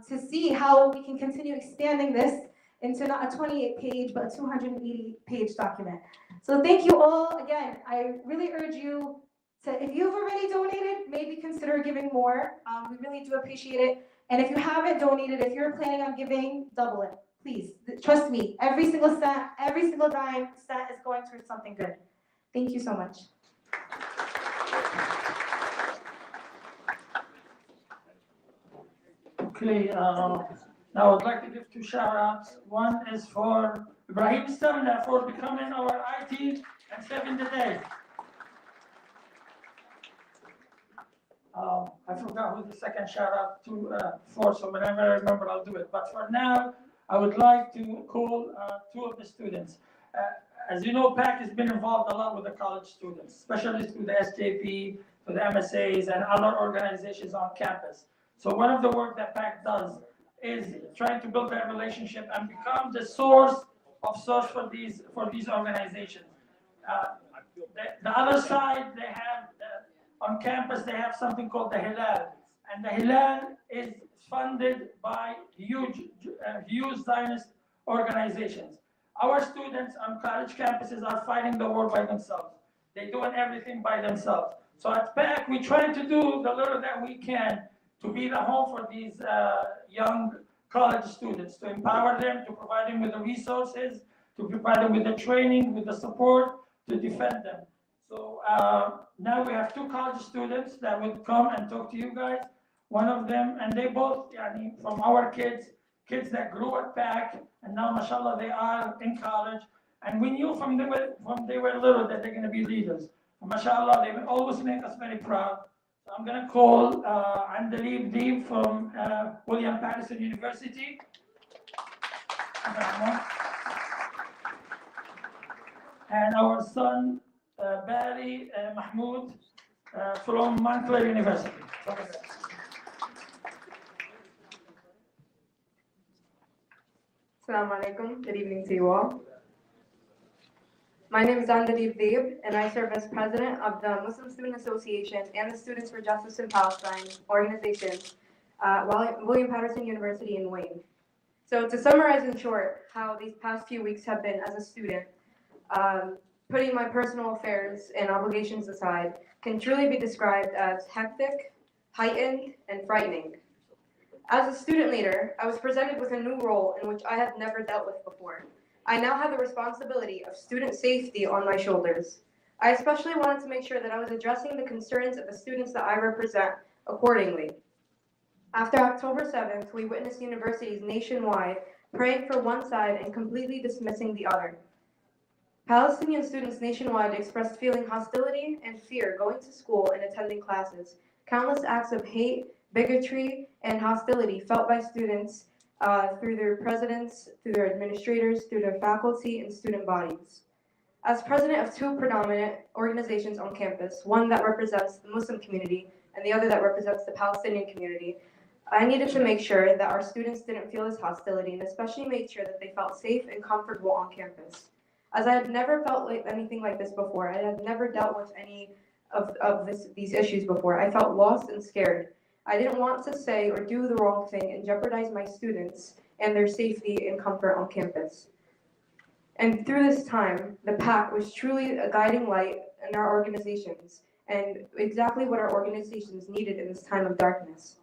to see how we can continue expanding this into not a 28-page, but a 280-page document. So thank you all. Again, I really urge you to, if you've already donated, maybe consider giving more. We really do appreciate it. And if you haven't donated, if you're planning on giving, double it, please. Trust me, every single cent, every single dime cent is going towards something good. Thank you so much. Okay, now I'd like to give two shout outs. One is for Ibrahim Stamna for becoming our IT and saving the day. I forgot who the second shout out to for, so whenever I remember, I'll do it. But for now, I would like to call two of the students. As you know, PACC has been involved a lot with the college students, especially through the SJP, through the MSAs, and other organizations on campus. So one of the work that PACC does is trying to build that relationship and become the source for these organizations. The other side, they have on campus, they have something called the Hilal, and the Hilal is funded by huge Zionist organizations. Our students on college campuses are fighting the war by themselves. They're doing everything by themselves. So at PACC, we try to do the little that we can to be the home for these young college students, to empower them, to provide them with the resources, to provide them with the training, with the support, to defend them. So now we have two college students that will come and talk to you guys. One of them, and they both, from our kids that grew at PACC, and now, mashallah, they are in college. And we knew from they were little that they're going to be leaders. And mashallah, they will always make us very proud. So I'm going to call Andalib Deeb from William Patterson University. And our son, Barry Mahmoud from Montclair University. Assalamu alaikum. Good evening to you all. My name is Andalib Deeb, and I serve as president of the Muslim Student Association and the Students for Justice in Palestine organization at William Patterson University in Wayne. So to summarize in short how these past few weeks have been as a student, putting my personal affairs and obligations aside, can truly be described as hectic, heightened, and frightening. As a student leader, I was presented with a new role in which I have never dealt with before. I now have the responsibility of student safety on my shoulders. I especially wanted to make sure that I was addressing the concerns of the students that I represent accordingly. After October 7th, we witnessed universities nationwide praying for one side and completely dismissing the other. Palestinian students nationwide expressed feeling hostility and fear going to school and attending classes. Countless acts of hate, bigotry, and hostility felt by students through their presidents, through their administrators, through their faculty, and student bodies. As president of two predominant organizations on campus, one that represents the Muslim community and the other that represents the Palestinian community, I needed to make sure that our students didn't feel this hostility, and especially made sure that they felt safe and comfortable on campus. As I had never felt like anything like this before, I had never dealt with any of these issues before. I felt lost and scared. I didn't want to say or do the wrong thing and jeopardize my students and their safety and comfort on campus. And through this time, the PACC was truly a guiding light in our organizations and exactly what our organizations needed in this time of darkness.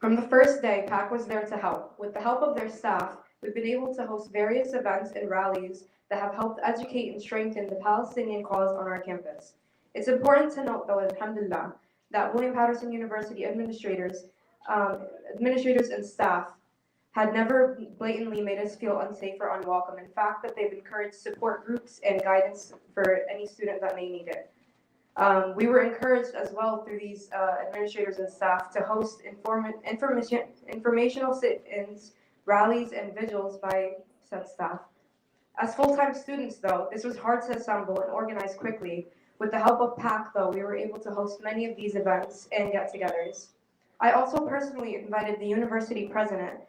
From the first day, PACC was there to help. With the help of their staff, we've been able to host various events and rallies that have helped educate and strengthen the Palestinian cause on our campus. It's important to note, though, alhamdulillah, that William Patterson University administrators and staff had never blatantly made us feel unsafe or unwelcome. In fact, that they've encouraged support groups and guidance for any student that may need it. We were encouraged as well through these administrators and staff to host informational sit-ins, rallies, and vigils by said staff. As full-time students, though, this was hard to assemble and organize quickly. With the help of PACC, though, we were able to host many of these events and get-togethers. I also personally invited the university president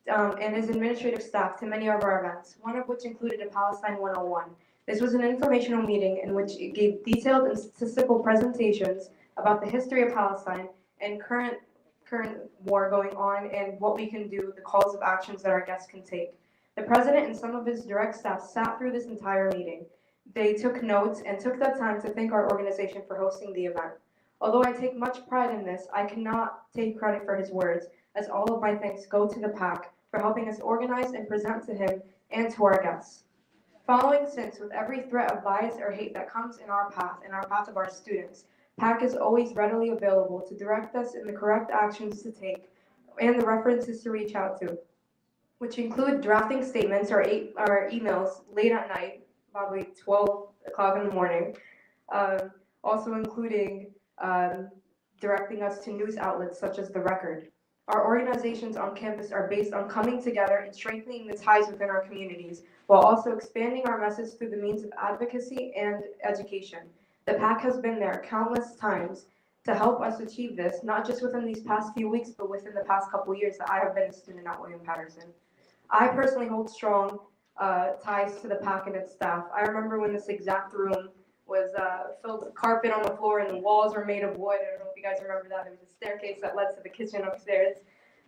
and his administrative staff to many of our events, one of which included a Palestine 101. This was an informational meeting in which it gave detailed and statistical presentations about the history of Palestine and current war going on and what we can do, the calls of actions that our guests can take. The president and some of his direct staff sat through this entire meeting. They took notes and took the time to thank our organization for hosting the event. Although I take much pride in this, I cannot take credit for his words, as all of my thanks go to the PACC for helping us organize and present to him and to our guests. Following since with every threat of bias or hate that comes in our path of our students, PACC is always readily available to direct us in the correct actions to take and the references to reach out to, which include drafting statements or emails late at night, probably 12 o'clock in the morning, also including directing us to news outlets such as The Record. Our organizations on campus are based on coming together and strengthening the ties within our communities, while also expanding our message through the means of advocacy and education. The PACC has been there countless times to help us achieve this, not just within these past few weeks, but within the past couple years that I have been a student at William Patterson. I personally hold strong ties to the PACC and its staff. I remember when this exact room was filled with carpet on the floor and the walls were made of wood. I don't know if you guys remember that. There was a staircase that led to the kitchen upstairs.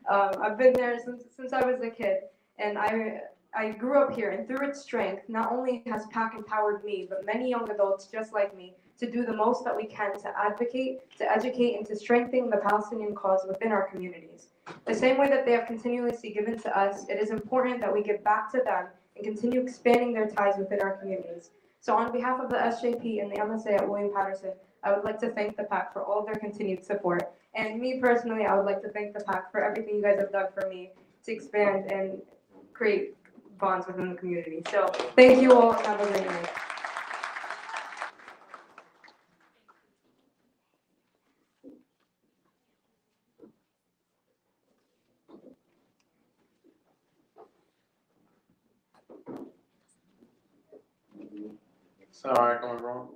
I've been there since I was a kid, and I grew up here, and through its strength, not only has PACC empowered me, but many young adults just like me to do the most that we can to advocate, to educate, and to strengthen the Palestinian cause within our communities. The same way that they have continuously given to us, it is important that we give back to them and continue expanding their ties within our communities. So on behalf of the SJP and the MSA at William Patterson, I would like to thank the PACC for all of their continued support. And me personally, I would like to thank the PACC for everything you guys have done for me to expand and create bonds within the community. So thank you all and have a great night. Assalamualaikum everyone.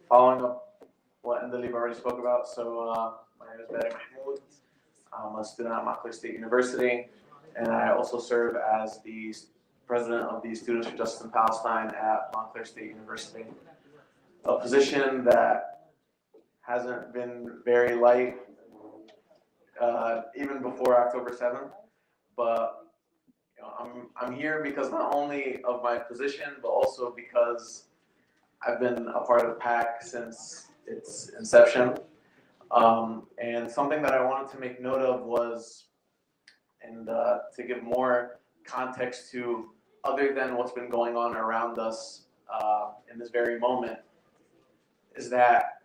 Following up what Ndalib already spoke about, so my name is Badi Mahmoud. I'm a student at Montclair State University, and I also serve as the president of the Students for Justice in Palestine at Montclair State University. A position that hasn't been very light even before October 7th, but I'm here because not only of my position, but also because I've been a part of PACC since its inception. And something that I wanted to make note of was, and to give more context to other than what's been going on around us in this very moment, is that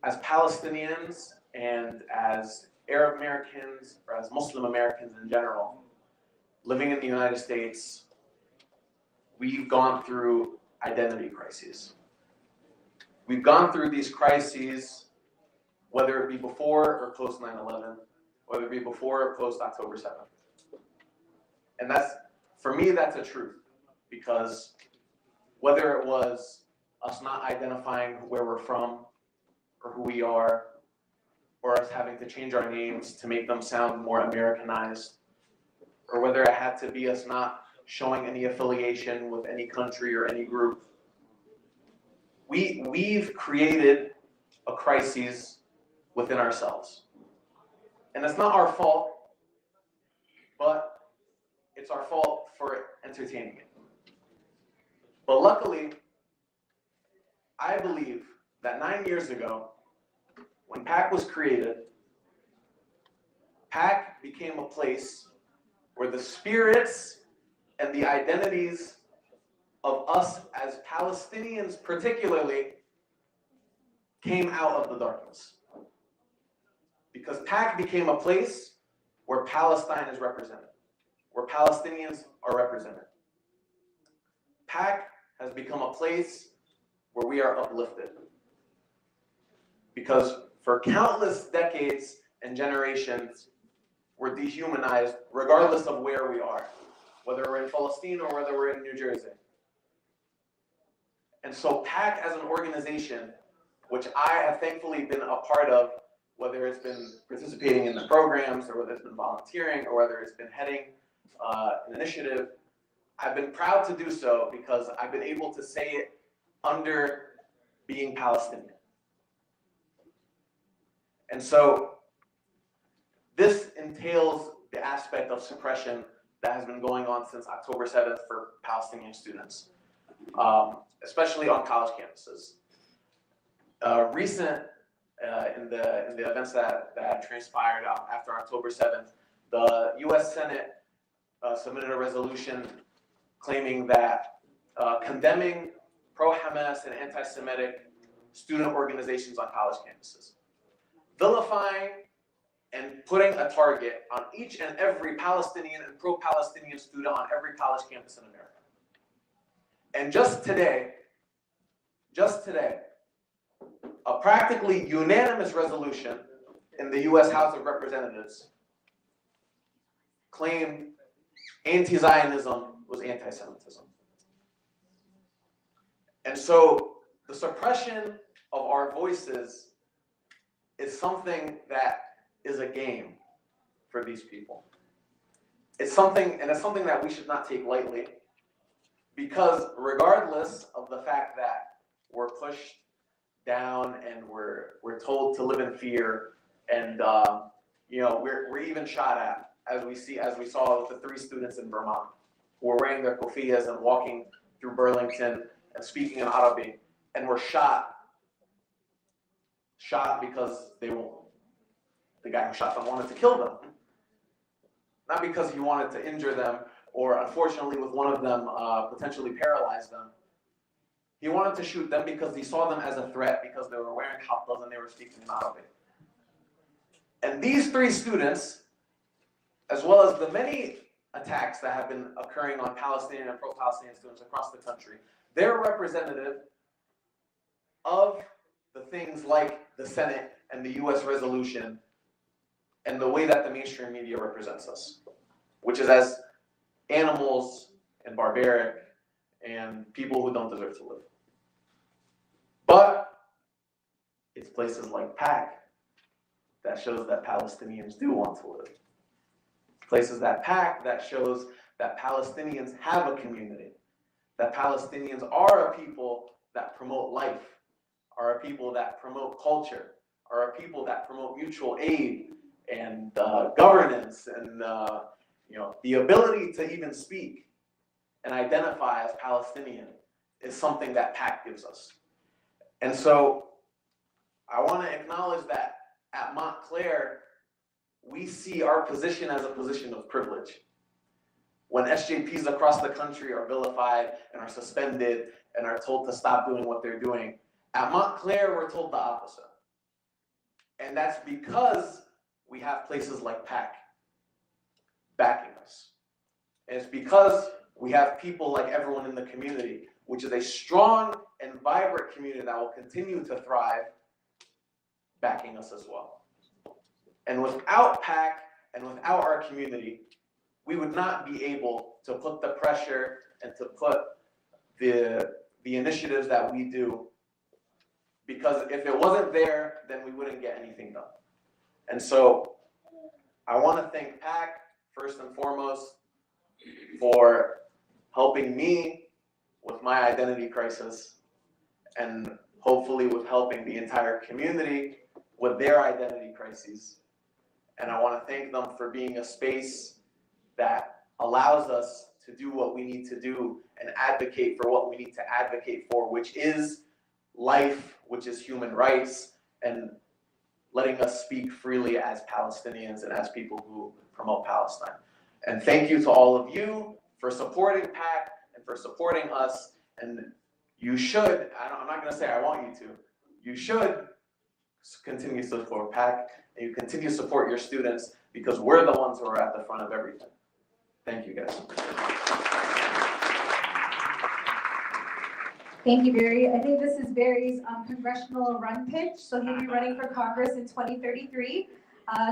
as Palestinians and as Arab Americans, or as Muslim Americans in general, living in the United States, we've gone through identity crises. We've gone through these crises, whether it be before or post 9/11, whether it be before or post October 7th. And that's, for me, that's a truth, because whether it was us not identifying where we're from or who we are, or us having to change our names to make them sound more Americanized, or whether it had to be us not showing any affiliation with any country or any group, we've created a crisis within ourselves. And it's not our fault, but it's our fault for entertaining it. But luckily, I believe that 9 years ago, when PACC was created, PACC became a place where the spirits and the identities of us as Palestinians particularly came out of the darkness. Because PACC became a place where Palestine is represented, where Palestinians are represented. PACC has become a place where we are uplifted. Because for countless decades and generations, we're dehumanized regardless of where we are, whether we're in Palestine or whether we're in New Jersey. And so PACC as an organization, which I have thankfully been a part of, whether it's been participating in the programs or whether it's been volunteering or whether it's been heading an initiative, I've been proud to do so because I've been able to say it under being Palestinian. And so this entails the aspect of suppression that has been going on since October 7th for Palestinian students, especially on college campuses. Recent in the events that transpired after October 7th, the US Senate submitted a resolution claiming that condemning pro-Hamas and anti-Semitic student organizations on college campuses, vilifying and putting a target on each and every Palestinian and pro-Palestinian student on every college campus in America. And just today, a practically unanimous resolution in the US House of Representatives claimed anti-Zionism was anti-Semitism. And so the suppression of our voices is something that is a game for these people. It's something that we should not take lightly, because regardless of the fact that we're pushed down and we're told to live in fear, and we're even shot at, as we saw with the 3 students in Vermont who were wearing their kofiyas and walking through Burlington and speaking in Arabic, and were shot because the guy who shot them wanted to kill them, not because he wanted to injure them, or unfortunately with one of them potentially paralyze them. He wanted to shoot them because he saw them as a threat, because they were wearing khatas and they were speaking in Arabic. And these 3 students, as well as the many attacks that have been occurring on Palestinian and pro-Palestinian students across the country, they're representative of the things like the Senate and the US resolution and the way that the mainstream media represents us, which is as animals and barbaric and people who don't deserve to live. But it's places like PACC that shows that Palestinians do want to live. Places that PACC that shows that Palestinians have a community, that Palestinians are a people that promote life, are a people that promote culture, are a people that promote mutual aid and governance and the ability to even speak and identify as Palestinian is something that PACC gives us. And so I want to acknowledge that at Montclair, we see our position as a position of privilege. When SJPs across the country are vilified and are suspended and are told to stop doing what they're doing, at Montclair, we're told the opposite. And that's because we have places like PACC backing us. And it's because we have people like everyone in the community, which is a strong and vibrant community that will continue to thrive, backing us as well. And without PACC and without our community, we would not be able to put the pressure and to put the initiatives that we do, because if it wasn't there, then we wouldn't get anything done. And so I want to thank PACC first and foremost for helping me with my identity crisis, and hopefully with helping the entire community with their identity crises. And I want to thank them for being a space that allows us to do what we need to do and advocate for what we need to advocate for, which is life, which is human rights, and letting us speak freely as Palestinians and as people who promote Palestine. And thank you to all of you for supporting PACC and for supporting us. And you should, I'm not going to say I want you to, you should continue to support PACC, and you continue to support your students, because we're the ones who are at the front of everything. Thank you, guys. Thank you, Barry. I think this is Barry's congressional run pitch. So he'll be running for Congress in 2033.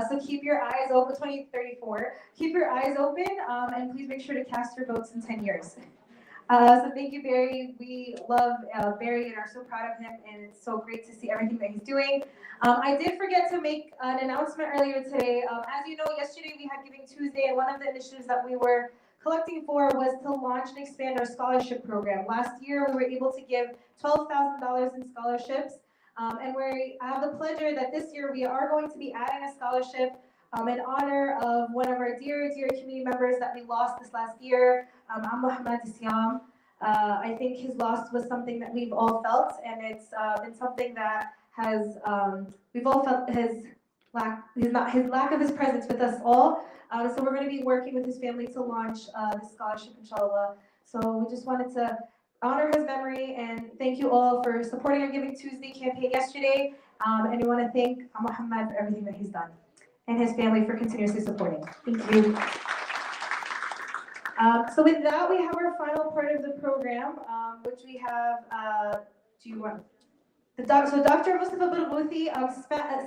So keep your eyes open, 2034. Keep your eyes open, and please make sure to cast your votes in 10 years. So thank you, Barry. We love Barry and are so proud of him, and it's so great to see everything that he's doing. I did forget to make an announcement earlier today. As you know, yesterday we had Giving Tuesday, and one of the initiatives that we were collecting for was to launch and expand our scholarship program. Last year, we were able to give $12,000 in scholarships, and I have the pleasure that this year we are going to be adding a scholarship in honor of one of our dear, dear community members that we lost this last year, Muhammad Siam. I think his loss was something that we've all felt, and it's been something that has we've all felt has his lack of his presence with us all. So we're going to be working with his family to launch this scholarship, inshallah. So we just wanted to honor his memory and thank you all for supporting our Giving Tuesday campaign yesterday. And we want to thank Muhammad for everything that he's done and his family for continuously supporting. Thank you. So with that, we have our final part of the program, which we have, so Dr. Mustafa Barghouthi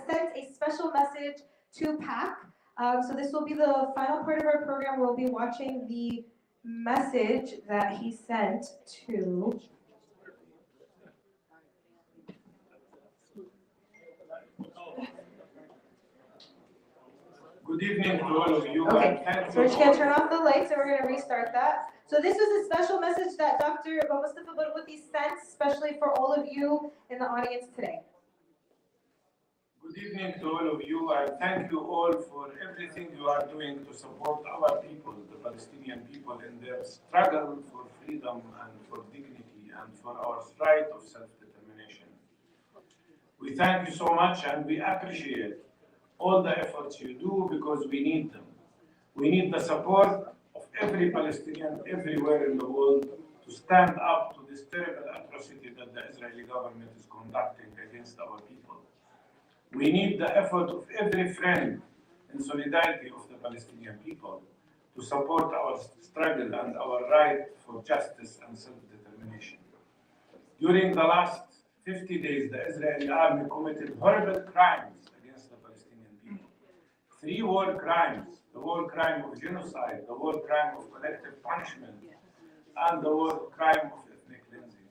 sent a special message to PACC. So this will be the final part of our program. We'll be watching the message that he sent to Good evening to all of you. Okay, so we're just going to turn off the lights and we're going to restart that. So this was a special message that Dr. Mustafa Barghouthi sent, especially for all of you in the audience today. Good evening to all of you. I thank you all for everything you are doing to support our people, the Palestinian people, in their struggle for freedom and for dignity and for our right of self-determination. We thank you so much and we appreciate all the efforts you do because we need them. We need the support of every Palestinian everywhere in the world to stand up to this terrible atrocity that the Israeli government is conducting against our people. We need the effort of every friend in solidarity of the Palestinian people to support our struggle and our right for justice and self-determination. During the last 50 days, the Israeli army committed horrible crimes against the Palestinian people. 3 war crimes, the war crime of genocide, the war crime of collective punishment, and the war crime of ethnic cleansing.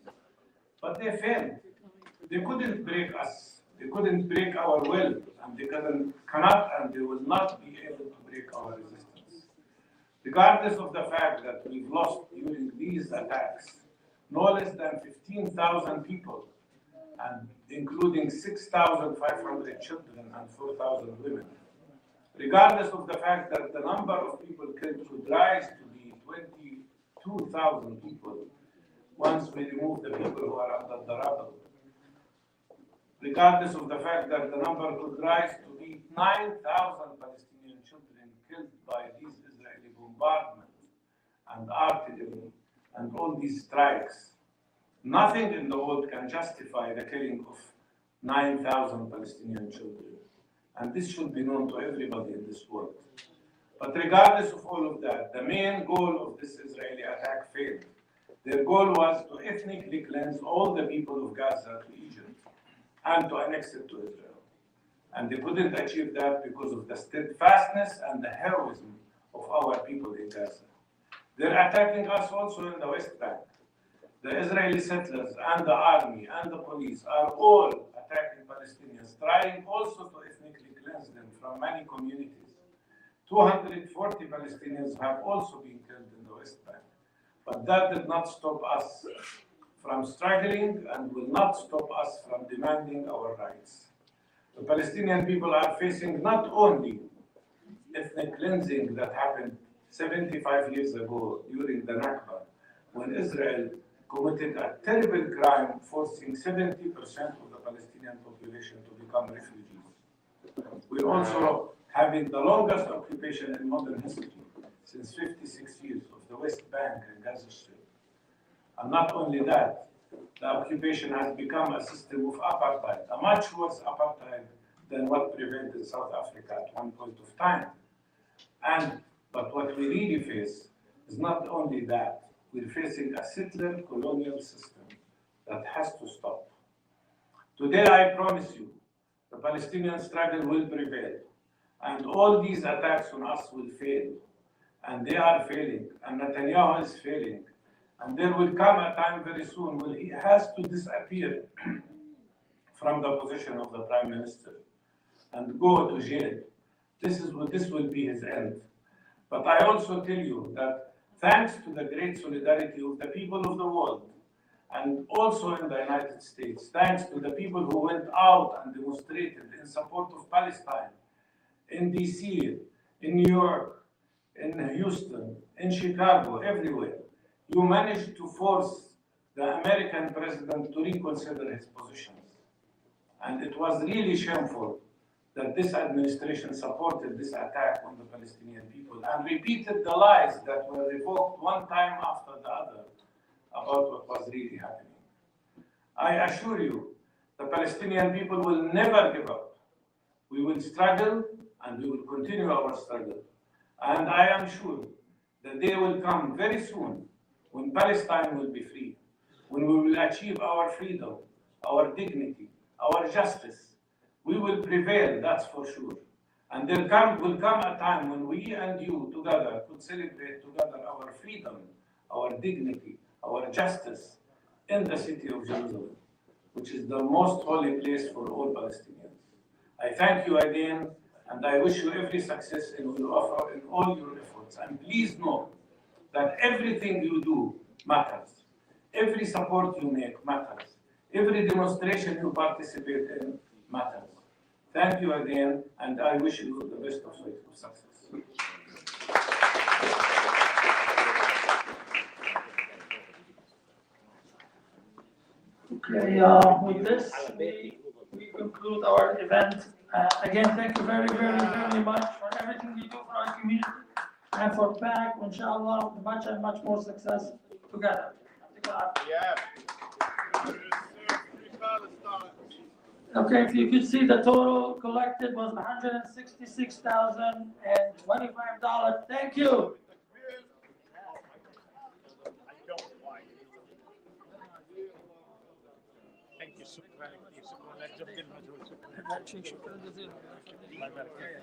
But they failed. They couldn't break us. They couldn't break our will, and they cannot and they will not be able to break our resistance. Regardless of the fact that we've lost during these attacks no less than 15,000 people, and including 6,500 children and 4,000 women. Regardless of the fact that the number of people killed could rise to be 22,000 people once we remove the people who are under the rubble. Regardless of the fact that the number could rise to be 9,000 Palestinian children killed by these Israeli bombardments and artillery and all these strikes. Nothing in the world can justify the killing of 9,000 Palestinian children. And this should be known to everybody in this world. But regardless of all of that, the main goal of this Israeli attack failed. Their goal was to ethnically cleanse all the people of Gaza to Egypt and to annex it to Israel. And they couldn't achieve that because of the steadfastness and the heroism of our people in Gaza. They're attacking us also in the West Bank. The Israeli settlers and the army and the police are all attacking Palestinians, trying also to ethnically cleanse them from many communities. 240 Palestinians have also been killed in the West Bank. But that did not stop us from struggling and will not stop us from demanding our rights. The Palestinian people are facing not only ethnic cleansing that happened 75 years ago during the Nakba, when Israel committed a terrible crime forcing 70% of the Palestinian population to become refugees. We're also having the longest occupation in modern history, since 56 years, of the West Bank and Gaza Strip. And not only that, the occupation has become a system of apartheid, a much worse apartheid than what prevailed in South Africa at one point of time. But what we really face is not only that, we're facing a settler colonial system that has to stop. Today, I promise you, the Palestinian struggle will prevail, and all these attacks on us will fail, and they are failing, and Netanyahu is failing, and there will come a time very soon when he has to disappear from the position of the Prime Minister and go to jail. This will be his end. But I also tell you that thanks to the great solidarity of the people of the world, and also in the United States, thanks to the people who went out and demonstrated in support of Palestine, in DC, in New York, in Houston, in Chicago, everywhere, you managed to force the American president to reconsider his positions. And it was really shameful that this administration supported this attack on the Palestinian people and repeated the lies that were revoked one time after the other about what was really happening. I assure you, the Palestinian people will never give up. We will struggle and we will continue our struggle. And I am sure the day will come very soon when Palestine will be free, when we will achieve our freedom, our dignity, our justice. We will prevail, that's for sure. And there will come a time when we and you together could celebrate together our freedom, our dignity, our justice in the city of Jerusalem, which is the most holy place for all Palestinians. I thank you again, and I wish you every success in all your efforts. And please know that everything you do matters. Every support you make matters. Every demonstration you participate in matters. Thank you again, and I wish you the best of success. Okay, with this, we conclude our event. Again, thank you very, very, very much for everything you do for our community and for PACC. Inshallah, much and much more success together. Yeah. Okay, if you could see, the total collected was $166,025. Thank you. Thank you, شكرا جزيلا المجهود. شكرا جزيلا. الله يبارك فيك.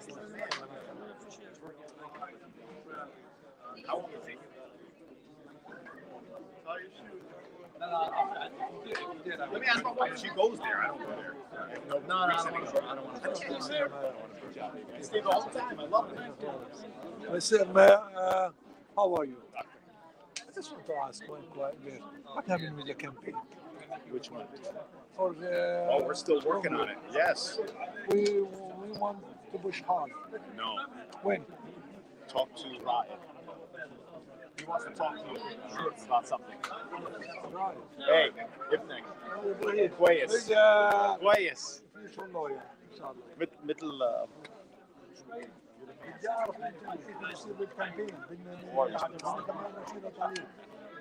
How long is it? Let me ask my wife. She goes there. I don't go there. No, I don't want to. I don't want to put you out. I stay the whole time. I love it. Listen, how are you? I just want to ask one question. What happened with the campaign? Which one? For the, Oh, we're still working on it. Yes. We want to push hard. No. When? Talk to Ryan. He wants to talk to you about something. Hey, ابنك كويس كويس مثل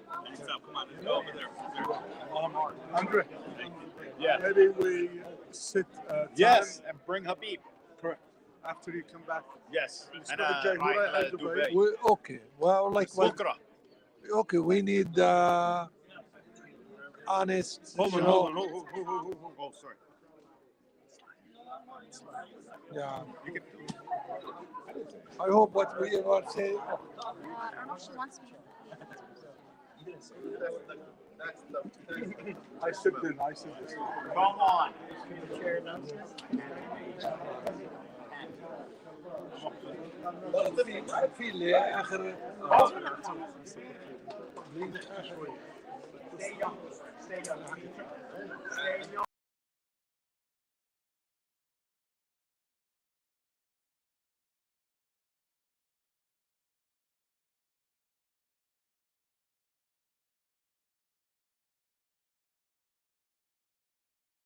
Come on, go over there. Andre, yeah. Maybe we sit. Yes, and bring Habib. Correct. After you come back. Yes. And okay. Well, like what? Okay, we need honest. Hold on. Oh, sorry. Yeah. I hope what we are saying. I don't know if she wants me. I sit there. Come on. في اللي اخر Stay young.